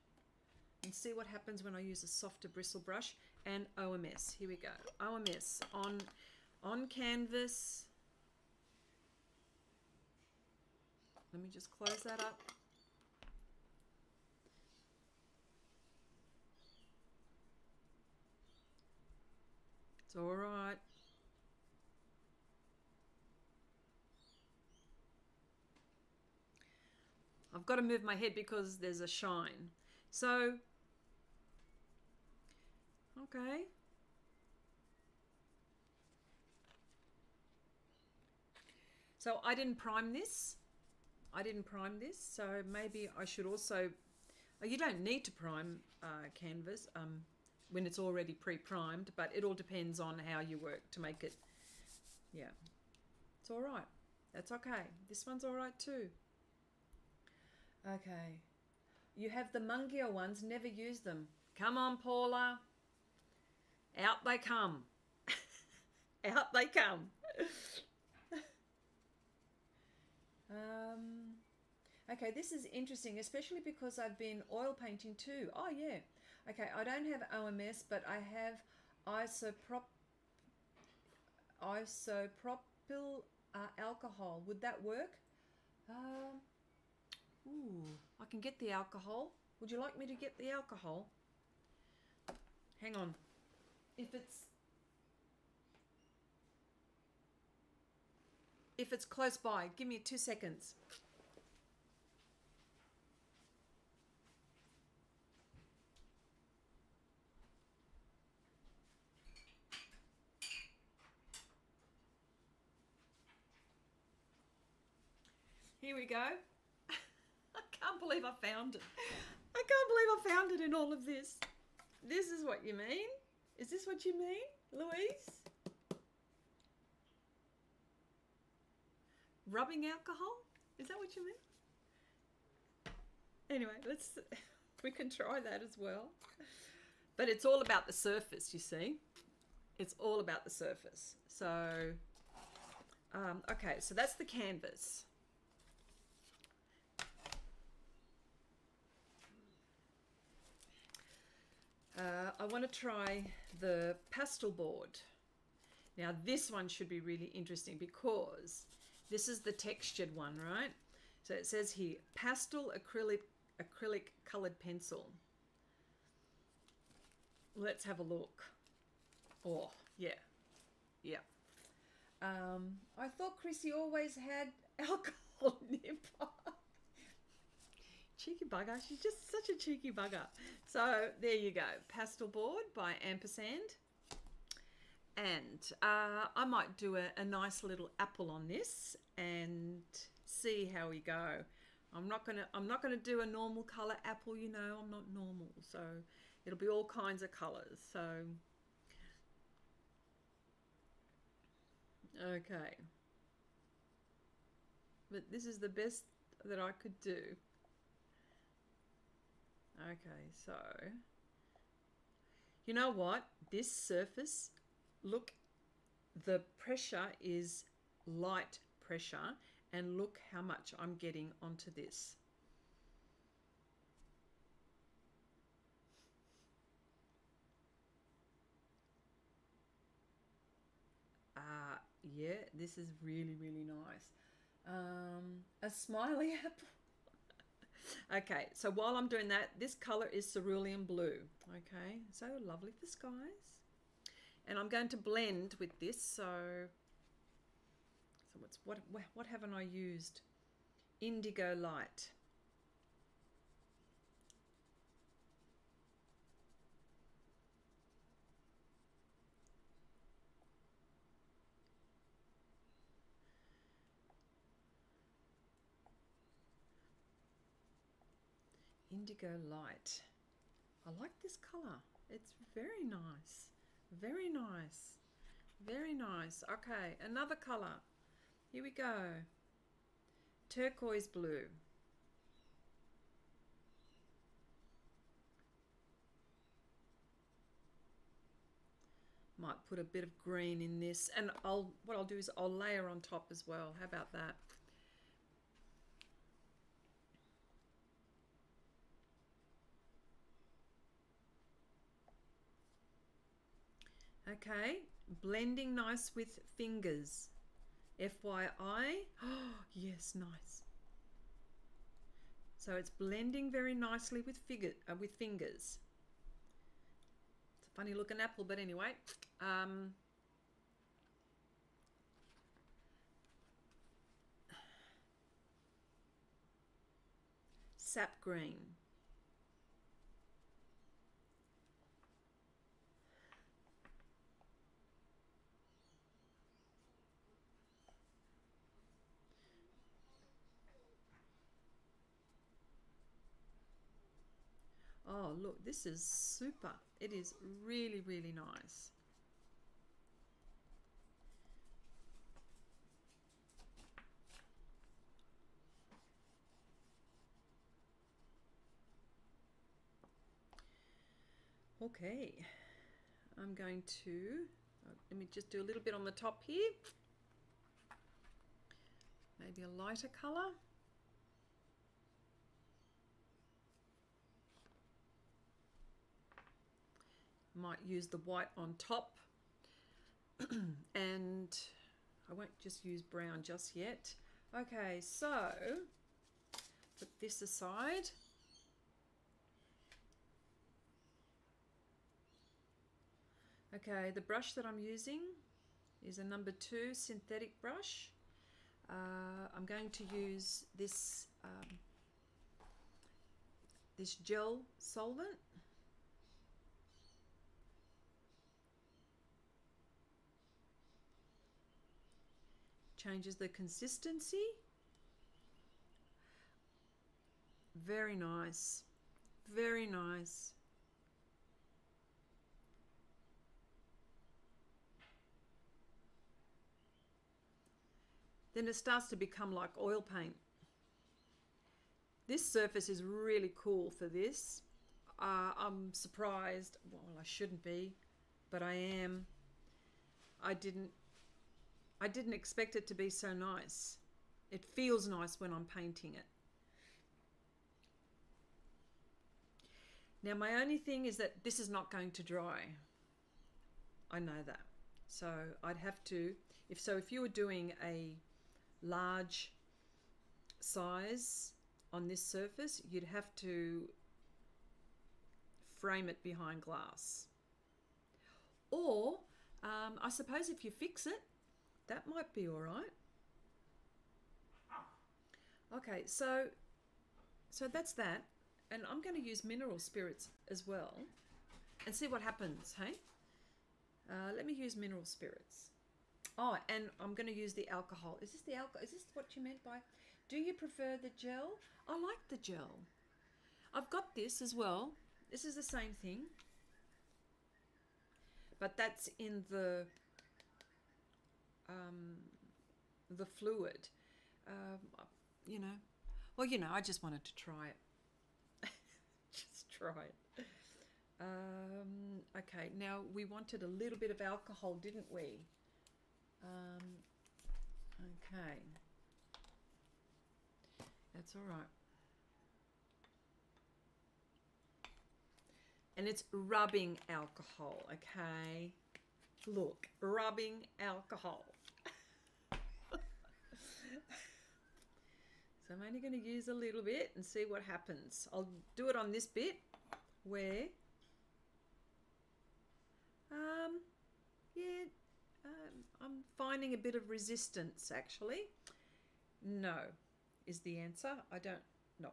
and see what happens when I use a softer bristle brush. And OMS, here we go. OMS on canvas. Let me just close that up. It's all right. I've got to move my head because there's a shine. So, okay. So I didn't prime this. So maybe I should also... You don't need to prime canvas when it's already pre-primed, but it all depends on how you work to make it. Yeah, it's all right. That's okay. This one's all right too. Okay. You have the Mungia ones, never use them. Come on, Paula. Out they come. Out they come. Okay, this is interesting, especially because I've been oil painting too. Oh yeah. Okay, I don't have OMS, but I have isopropyl alcohol. Would that work? Ooh, I can get the alcohol. Would you like me to get the alcohol? Hang on. If it's close by, give me 2 seconds. Here we go. I can't believe I found it. I can't believe I found it in all of this. This is what you mean? Is this what you mean, Louise? Rubbing alcohol? Is that what you mean? Anyway, we can try that as well. But it's all about the surface, you see. It's all about the surface. So, okay, so that's the canvas. I want to try the pastel board. Now this one should be really interesting because this is the textured one, right? So it says here, pastel acrylic colored pencil. Let's have a look. Oh, yeah. Yeah. I thought Chrissy always had alcohol nearby. Cheeky bugger. She's just such a cheeky bugger. So there you go. Pastel board by Ampersand. And I might do a nice little apple on this and see how we go. I'm not gonna do a normal color apple, you know, I'm not normal. So it'll be all kinds of colors. So okay. But this is the best that I could do. Okay, so you know what? This surface, look, the pressure is light pressure, and look how much I'm getting onto this. Yeah, this is really, really nice. A smiley apple. Okay, so while I'm doing that, this color is cerulean blue. Okay, so lovely for skies. And I'm going to blend with this. So what haven't I used? Indigo light. Indigo light. I like this color. It's very nice. Very nice. Very nice. Okay, another color. Here we go. Turquoise blue. Might put a bit of green in this, and what I'll do is I'll layer on top as well. How about that? Okay, blending nice with fingers. FYI. Oh, yes, nice. So it's blending very nicely with fingers. It's a funny looking apple, but anyway. Sap green. Oh, look, this is super. It is really, really nice. Okay, I'm going to, let me just do a little bit on the top here. Maybe a lighter color. might use the white on top. And I won't just use brown just yet. Okay, so put this aside. Okay, the brush that I'm using is a number 2 synthetic brush. I'm going to use this this gel solvent. Changes the consistency. Very nice. Very nice. Then it starts to become like oil paint. This surface is really cool for this. I'm surprised. Well, I shouldn't be, but I am. I didn't expect it to be so nice. It feels nice when I'm painting it. Now my only thing is that this is not going to dry. I know that. So I'd have to, if you were doing a large size on this surface, you'd have to frame it behind glass. Or I suppose if you fix it, that might be all right. Okay, so that's that. And I'm going to use mineral spirits as well and see what happens, hey? Let me use mineral spirits. Oh, and I'm going to use the alcohol. Is this the alcohol? Is this what you meant by, do you prefer the gel? I like the gel. I've got this as well. This is the same thing. But that's in the fluid. You know, well, you know, I just wanted to try it. Just try it. Okay, now we wanted a little bit of alcohol, didn't we? Okay. That's all right. And it's rubbing alcohol, okay? Look, rubbing alcohol. So I'm only going to use a little bit and see what happens. I'll do it on this bit where, I'm finding a bit of resistance actually. No, is the answer. I don't, no.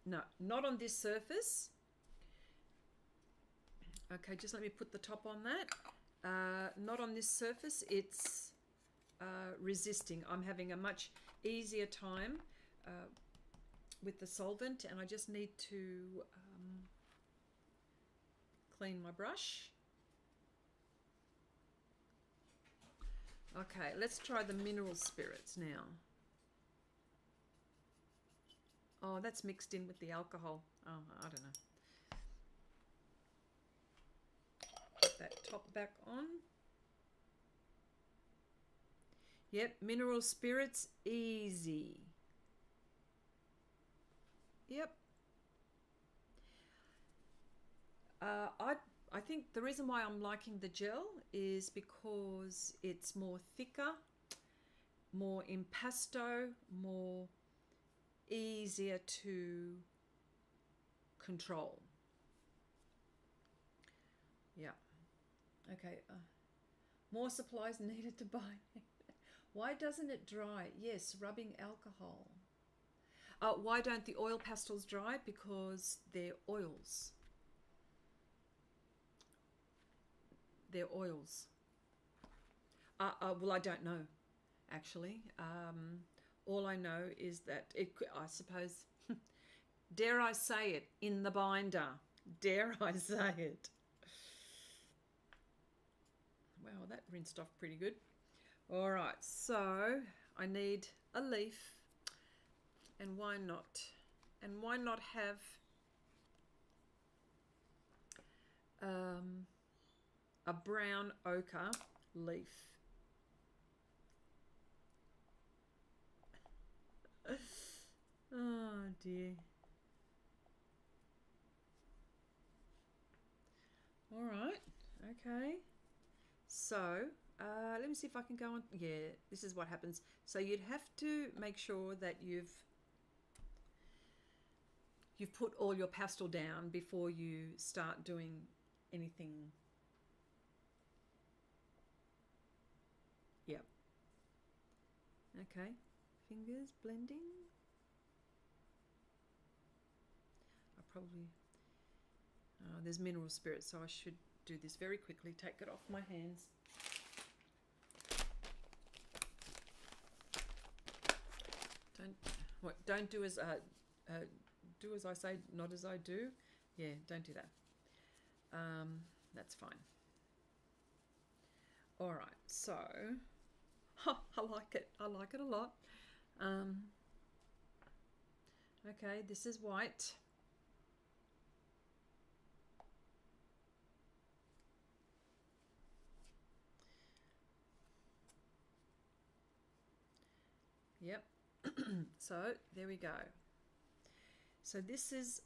No, not on this surface. Okay, just let me put the top on that. Not on this surface, it's resisting. I'm having a much easier time with the solvent, and I just need to clean my brush. Okay, let's try the mineral spirits now. Oh, that's mixed in with the alcohol. Oh, I don't know. Put that top back on. Yep, mineral spirits, easy. Yep. I think the reason why I'm liking the gel is because it's more thicker, more impasto, more easier to control. Yeah. Okay. More supplies needed to buy. Why doesn't it dry? Yes, rubbing alcohol. Why don't the oil pastels dry? Because they're oils. They're oils. Well, I don't know, actually. All I know is that I suppose, dare I say it, in the binder. Dare I say it. Wow, that rinsed off pretty good. All right, so I need a leaf, and why not? And why not have a brown ochre leaf? Oh dear. Okay, so let me see if I can go on. Yeah, this is what happens. So you'd have to make sure that you've put all your pastel down before you start doing anything. Yep. Okay, fingers blending. I probably, there's mineral spirit, so I should do this very quickly. Take it off my hands. Don't do as do as I say, not as I do. Yeah, don't do that. That's fine. All right, so I like it. I like it a lot. Okay, this is white. Yep. So there we go. So this is,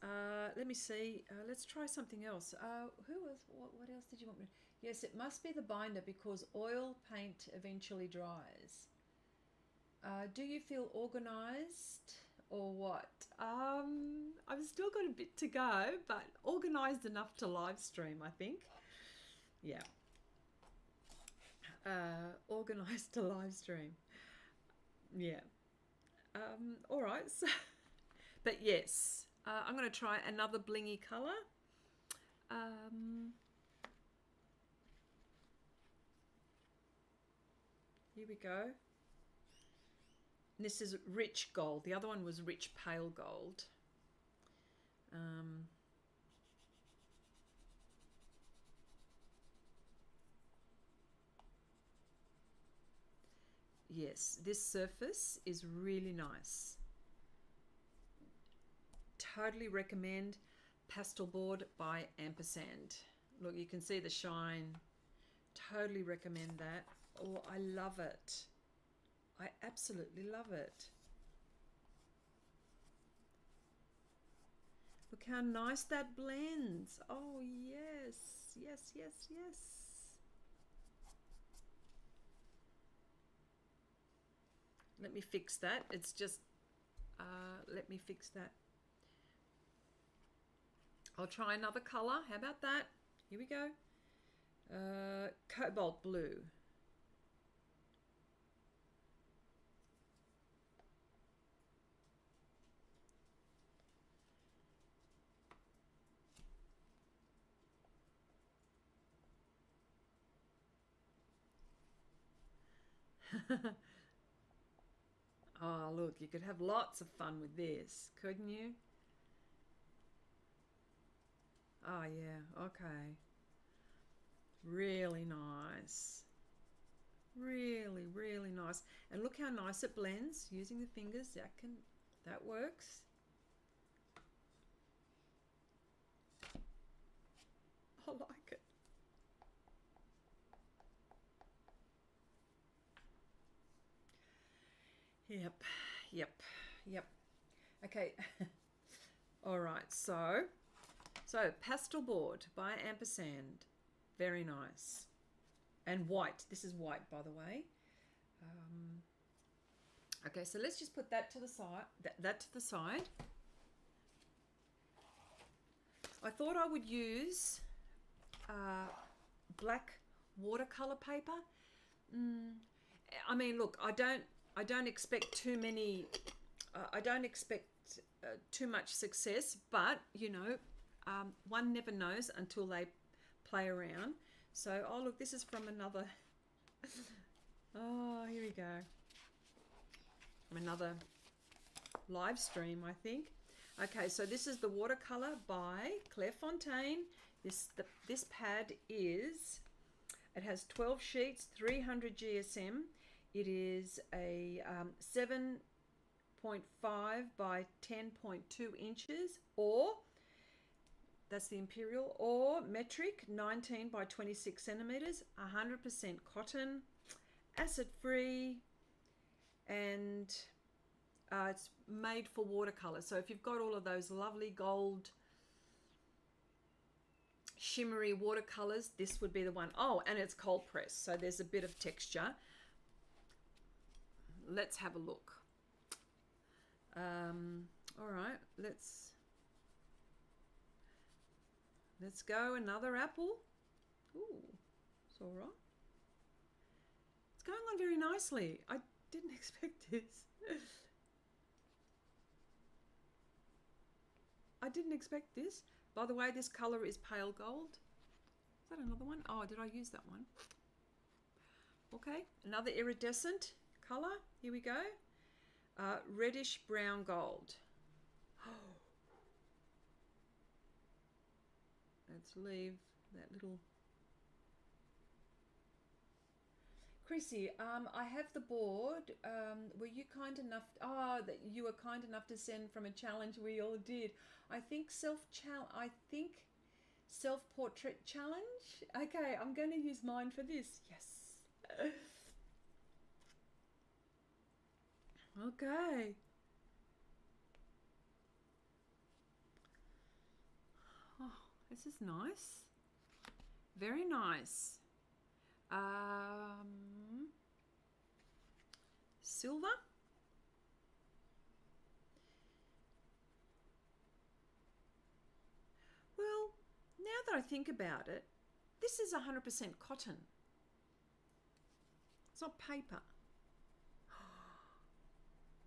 let me see, let's try something else. What else did you want me to? Yes, it must be the binder because oil paint eventually dries. Do you feel organized or what? I've still got a bit to go, but organized enough to live stream, I think. Yeah. Organized to live stream. Yeah. All right. So, but yes, I'm going to try another blingy color. Here we go. This is rich gold. The other one was rich pale gold. Yes, this surface is really nice. Totally recommend Pastel Board by Ampersand. Look, you can see the shine. Totally recommend that. Oh, I love it. I absolutely love it. Look how nice that blends. Oh, yes, yes, yes, yes. Let me fix that. It's just, let me fix that. I'll try another color. How about that? Here we go. Cobalt blue. Oh, look, you could have lots of fun with this, couldn't you? Oh, yeah, okay. Really nice. Really, really nice. And look how nice it blends using the fingers. That works. I like it. Yep. Okay. All right. So Pastel Board by Ampersand. Very nice. And white. This is white, by the way. Okay, so let's just put that to the side. That to the side. I thought I would use black watercolor paper. I mean, look, I don't expect too many. I don't expect too much success, but you know, one never knows until they play around. So, oh look, this is from another. Oh, here we go. From another live stream, I think. Okay, so this is the watercolor by Claire Fontaine. This pad is. It has 12 sheets, 300 GSM. It is a 7.5 by 10.2 inches, or that's the imperial, or metric 19 by 26 centimeters, 100% cotton, acid free, and it's made for watercolor. So if you've got all of those lovely gold shimmery watercolors, this would be the one. Oh, and it's cold pressed, so there's a bit of texture. Let's have a look. All right, let's go. Another apple. Ooh, it's all right. It's going on very nicely. I didn't expect this. I didn't expect this. By the way, this color is pale gold. Is that another one? Oh, did I use that one? Okay, another iridescent color. Here we go. Reddish brown gold. Let's leave that little... Chrissy, I have the board. Were you kind enough... that you were kind enough to send from a challenge we all did. I think self-portrait challenge. Okay, I'm going to use mine for this. Yes. Okay. Oh, this is nice. Very nice. Silver. Well, now that I think about it, this is 100% cotton. It's not paper.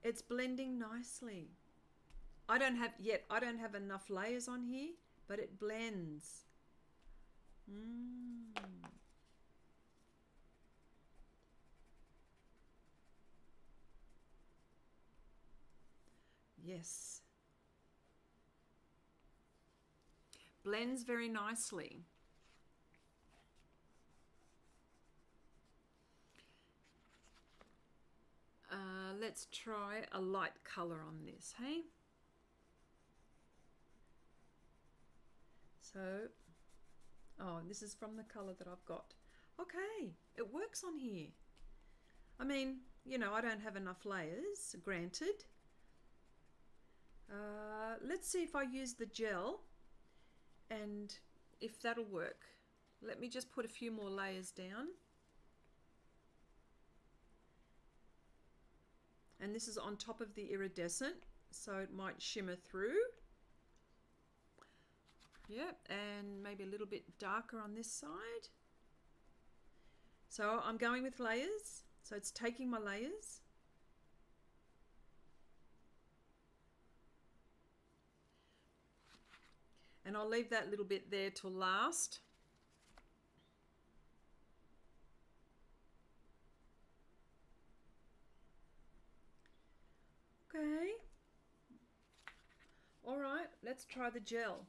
It's blending nicely. I don't have enough layers on here, but it blends. Yes. Blends very nicely. Let's try a light color on this, hey? So, oh, this is from the color that I've got. Okay, it works on here. I mean, you know, I don't have enough layers, granted. Let's see if I use the gel and if that'll work. Let me just put a few more layers down. And this is on top of the iridescent, so it might shimmer through. Yep, and maybe a little bit darker on this side. So I'm going with layers, so it's taking my layers. And I'll leave that little bit there till last. Okay. All right, let's try the gel.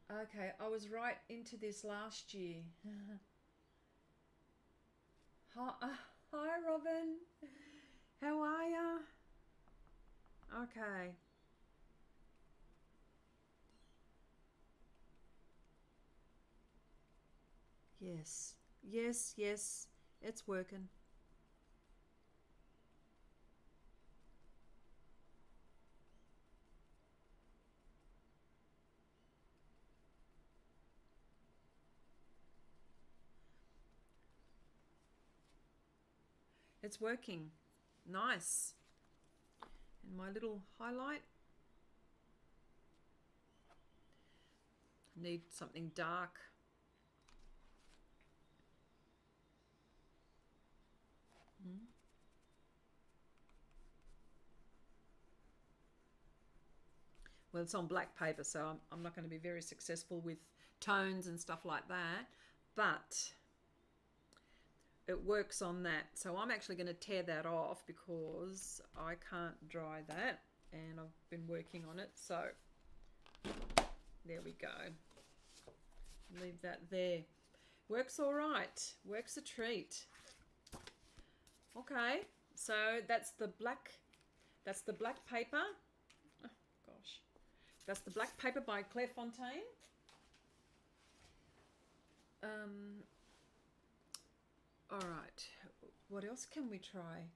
Okay, I was right into this last year. Hi, Robin. How are ya? Okay. Yes, yes, yes, it's working. It's working. Nice. And my little highlight. Need something dark. Well, it's on black paper, so I'm not going to be very successful with tones and stuff like that, but it works on that. So I'm actually going to tear that off because I can't dry that, and I've been working on it. So there we go. Leave that there. Works all right. Works a treat. Okay, so that's the black paper. Oh gosh. That's the black paper by Claire Fontaine. All right, what else can we try?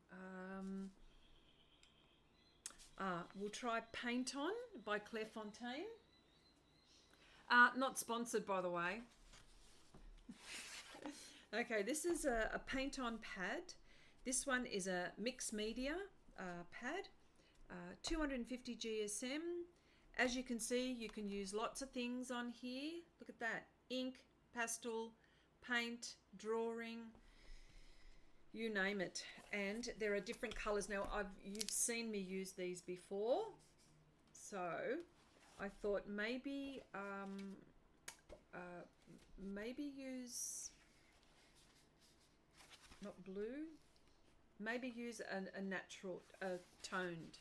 We'll try Paint On by Claire Fontaine. Not sponsored, by the way. Okay, this is a paint-on pad. This one is a mixed media pad, 250 GSM. As you can see, you can use lots of things on here. Look at that. Ink, pastel, paint, drawing, you name it. And there are different colors. Now, you've seen me use these before. So I thought maybe use, not blue, maybe use a natural toned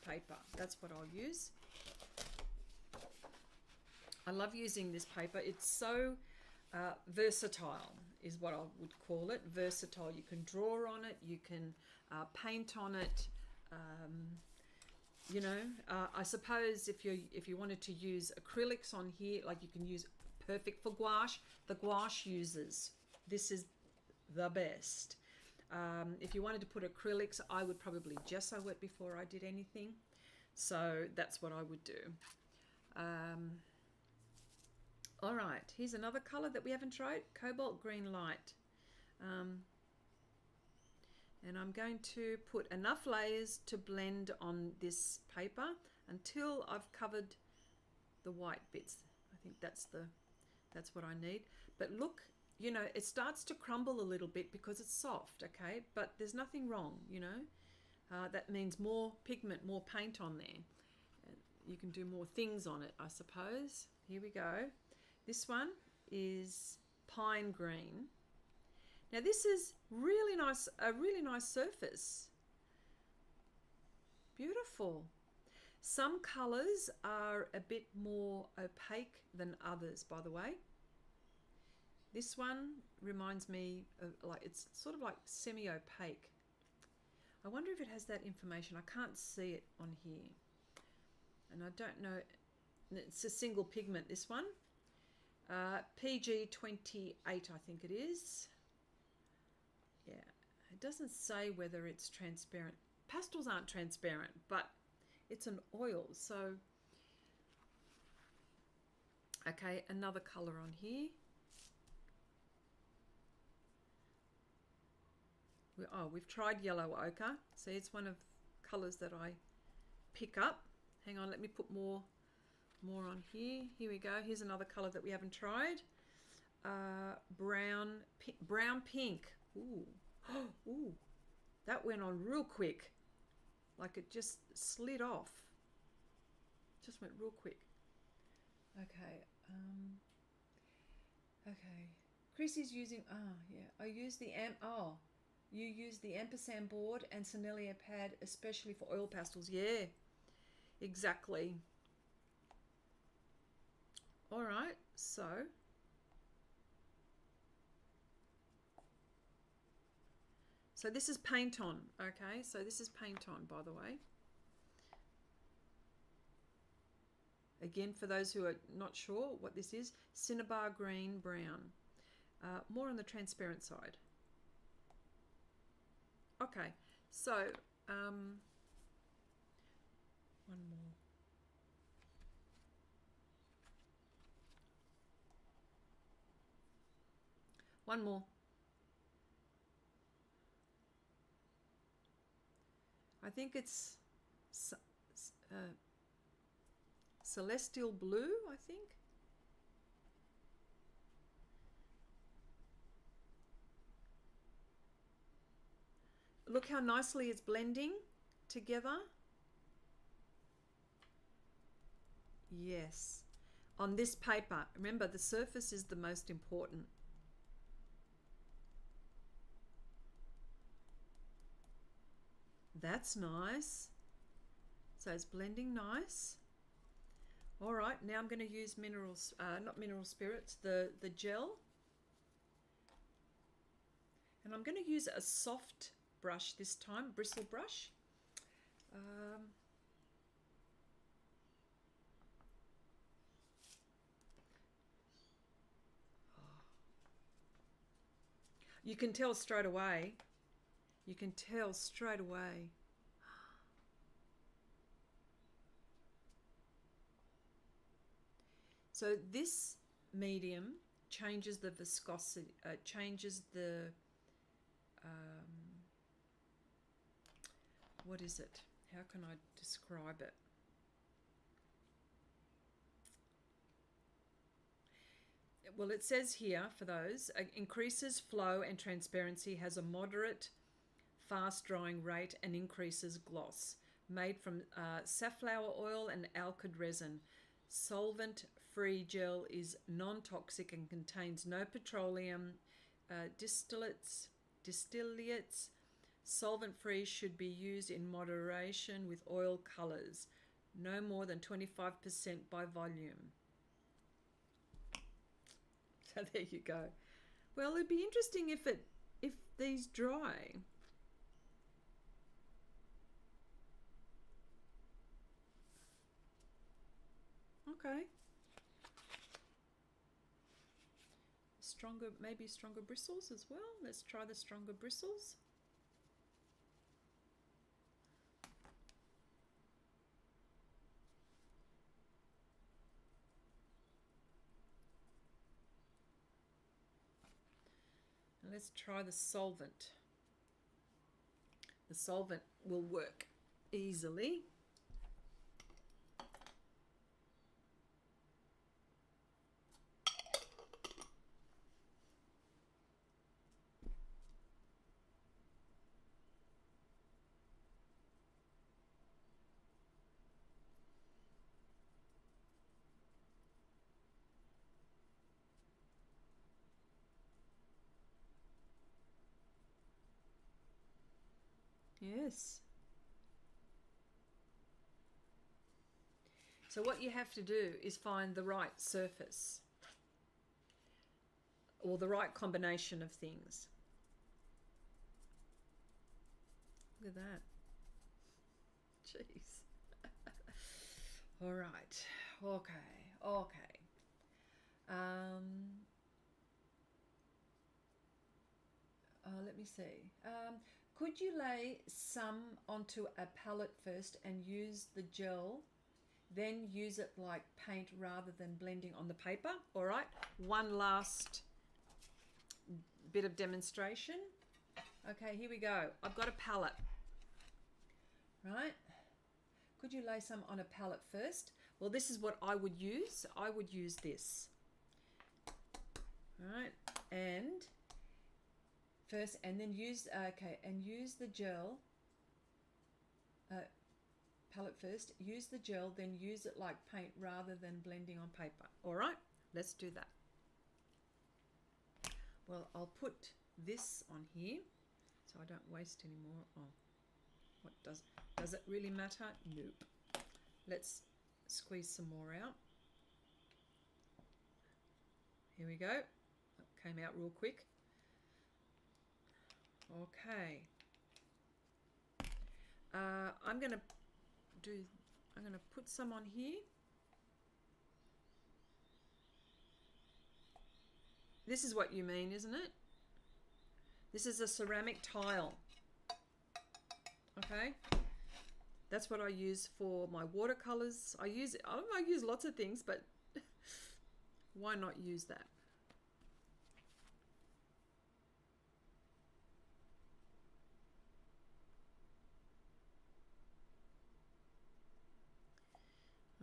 paper. That's what I'll use. I love using this paper. It's so versatile is what I would call it. Versatile. You can draw on it. You can paint on it. You know, I suppose if you wanted to use acrylics on here, like you can use perfect for gouache. The gouache users. This is the best. If you wanted to put acrylics, I would probably gesso it before I did anything. So that's what I would do. All right, here's another color that we haven't tried, cobalt green light. And I'm going to put enough layers to blend on this paper until I've covered the white bits. I think that's what I need. But look, you know, it starts to crumble a little bit because it's soft, okay? But there's nothing wrong, you know. That means more pigment, more paint on there. You can do more things on it, I suppose. Here we go. This one is pine green. Now this is really nice, a really nice surface. Beautiful. Some colors are a bit more opaque than others, by the way. This one reminds me of, like, it's sort of like semi-opaque. I wonder if it has that information. I can't see it on here. And I don't know, it's a single pigment, this one. PG 28, I think it is. Yeah, it doesn't say whether it's transparent. Pastels aren't transparent, but it's an oil, so. Okay, another color on here. We've tried yellow ochre. See, it's one of colors that I pick up. Hang on, let me put more on here. Here we go. Here's another color that we haven't tried. Brown pink. Ooh. Ooh. That went on real quick. Like it just slid off. Just went real quick. Okay. Okay. Chrissy's using, yeah. I use the you use the ampersand board and Sennelier pad, especially for oil pastels. Yeah, exactly. All right, so this is paint on, okay? So this is paint on, by the way. Again, for those who are not sure what this is, cinnabar green brown. More on the transparent side. Okay, so one more. One more. I think it's celestial blue, I think. Look how nicely it's blending together. Yes. On this paper, remember the surface is the most important. That's nice. So it's blending nice. All right, now I'm going to use minerals, not mineral spirits, the gel. And I'm going to use a soft brush this time, bristle brush. You can tell straight away. You can tell straight away. So this medium changes the viscosity, changes the, what is it? How can I describe it? Well, it says here for those, increases flow and transparency, has a moderate fast drying rate and increases gloss. Made from safflower oil and alkyd resin. Solvent-free gel is non-toxic and contains no petroleum, distillates. Solvent-free should be used in moderation with oil colors. No more than 25% by volume. So there you go. Well, it'd be interesting if these dry. Okay. Stronger, maybe stronger bristles as well. Let's try the stronger bristles. And let's try the solvent. The solvent will work easily. Yes. So what you have to do is find the right surface or the right combination of things. Look at that. Jeez. All right. Okay. Let me see. Could you lay some onto a palette first and use the gel, then use it like paint rather than blending on the paper? All right. One last bit of demonstration. Okay, here we go. I've got a palette. Right. Could you lay some on a palette first? Well, this is what I would use. I would use this. All right. And first, and then use, and use the gel, palette first, use the gel, then use it like paint rather than blending on paper. All right, let's do that. Well, I'll put this on here so I don't waste any more. Oh, what does it really matter? Nope. Let's squeeze some more out. Here we go. That came out real quick. Okay. I'm gonna put some on here. This is what you mean, isn't it? This is a ceramic tile. Okay. That's what I use for my watercolors. I use lots of things, but why not use that?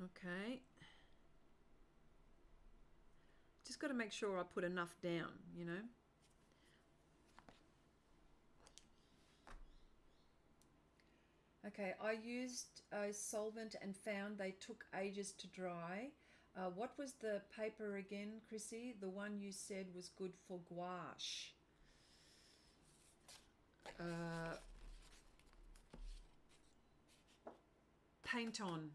Okay. Just got to make sure I put enough down, you know. Okay, I used a solvent and found they took ages to dry. What was the paper again, Chrissy? The one you said was good for gouache. Paint On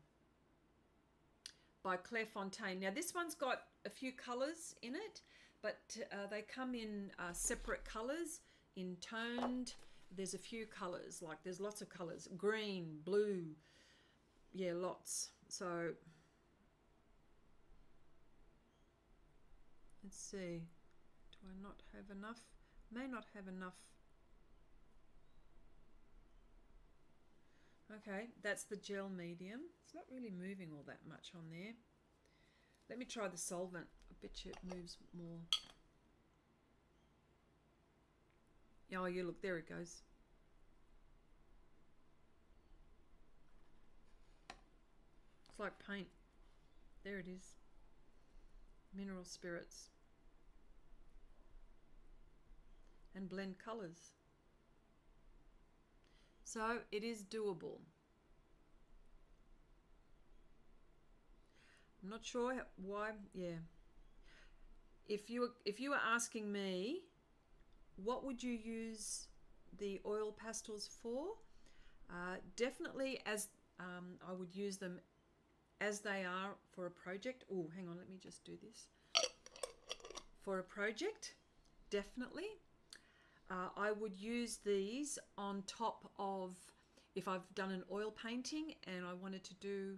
by Claire Fontaine. Now this one's got a few colours in it, but they come in separate colours, in toned. There's a few colours, like there's lots of colours, green, blue, yeah, lots. So let's see, do I not have enough? May not have enough. Okay, that's the gel medium. It's not really moving all that much on there. Let me try the solvent. I bet you it moves more. Oh, you look, there it goes. It's like paint. There it is. Mineral spirits. And blend colours. So it is doable. I'm not sure why. Yeah. If you were asking me, what would you use the oil pastels for? Definitely as I would use them as they are for a project. Oh, hang on, let me just do this. For a project, definitely. I would use these on top of, if I've done an oil painting and I wanted to do,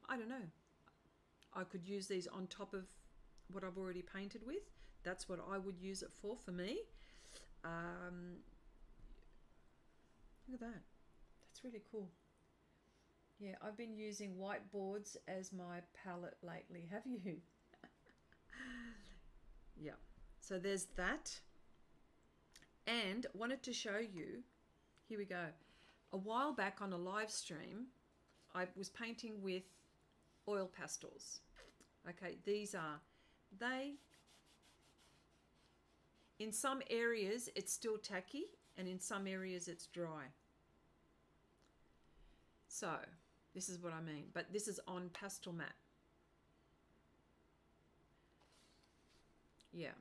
I don't know, I could use these on top of what I've already painted with. That's what I would use it for me. Look at that. That's really cool. Yeah, I've been using whiteboards as my palette lately. Have you? Yeah. So there's that. And wanted to show you, here we go. A while back on a live stream, I was painting with oil pastels. Okay, these are, in some areas it's still tacky and in some areas it's dry. So this is what I mean, but this is on pastel matte. Yeah.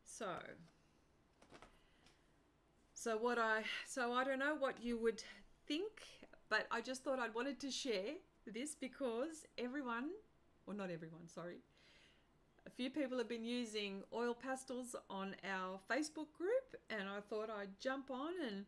So I don't know what you would think, but I just thought I wanted to share this because everyone, or not everyone, sorry, a few people have been using oil pastels on our Facebook group, and I thought I'd jump on and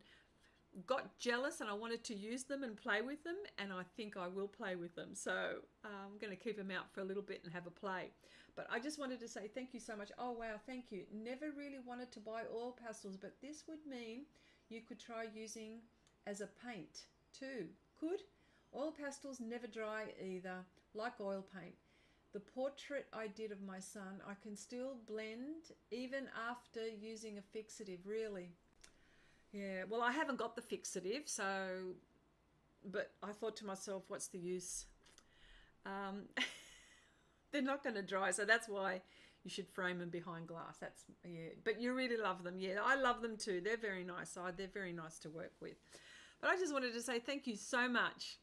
got jealous and I wanted to use them and play with them, and I think I will play with them. So I'm going to keep them out for a little bit and have a play. But I just wanted to say thank you so much. Oh wow, thank you. Never really wanted to buy oil pastels, but this would mean you could try using as a paint too. Could? Oil pastels never dry either, like oil paint. The portrait I did of my son, I can still blend even after using a fixative, really. Yeah, well, I haven't got the fixative, so, but I thought to myself, what's the use? They're not going to dry, so that's why you should frame them behind glass. That's, yeah, but you really love them. Yeah, I love them too. They're very nice. They're very nice to work with. But I just wanted to say thank you so much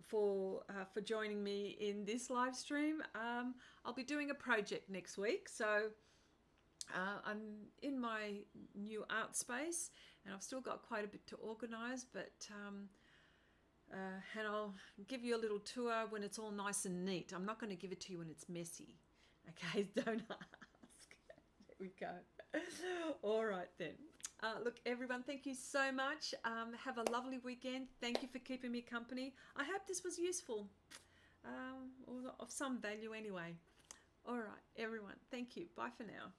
for joining me in this live stream. I'll be doing a project next week, so I'm in my new art space and I've still got quite a bit to organise, but and I'll give you a little tour when it's all nice and neat. I'm not going to give it to you when it's messy. Okay, don't ask. There we go. All right then. Look, everyone, thank you so much. Have a lovely weekend. Thank you for keeping me company. I hope this was useful, or of some value anyway. All right, everyone, thank you. Bye for now.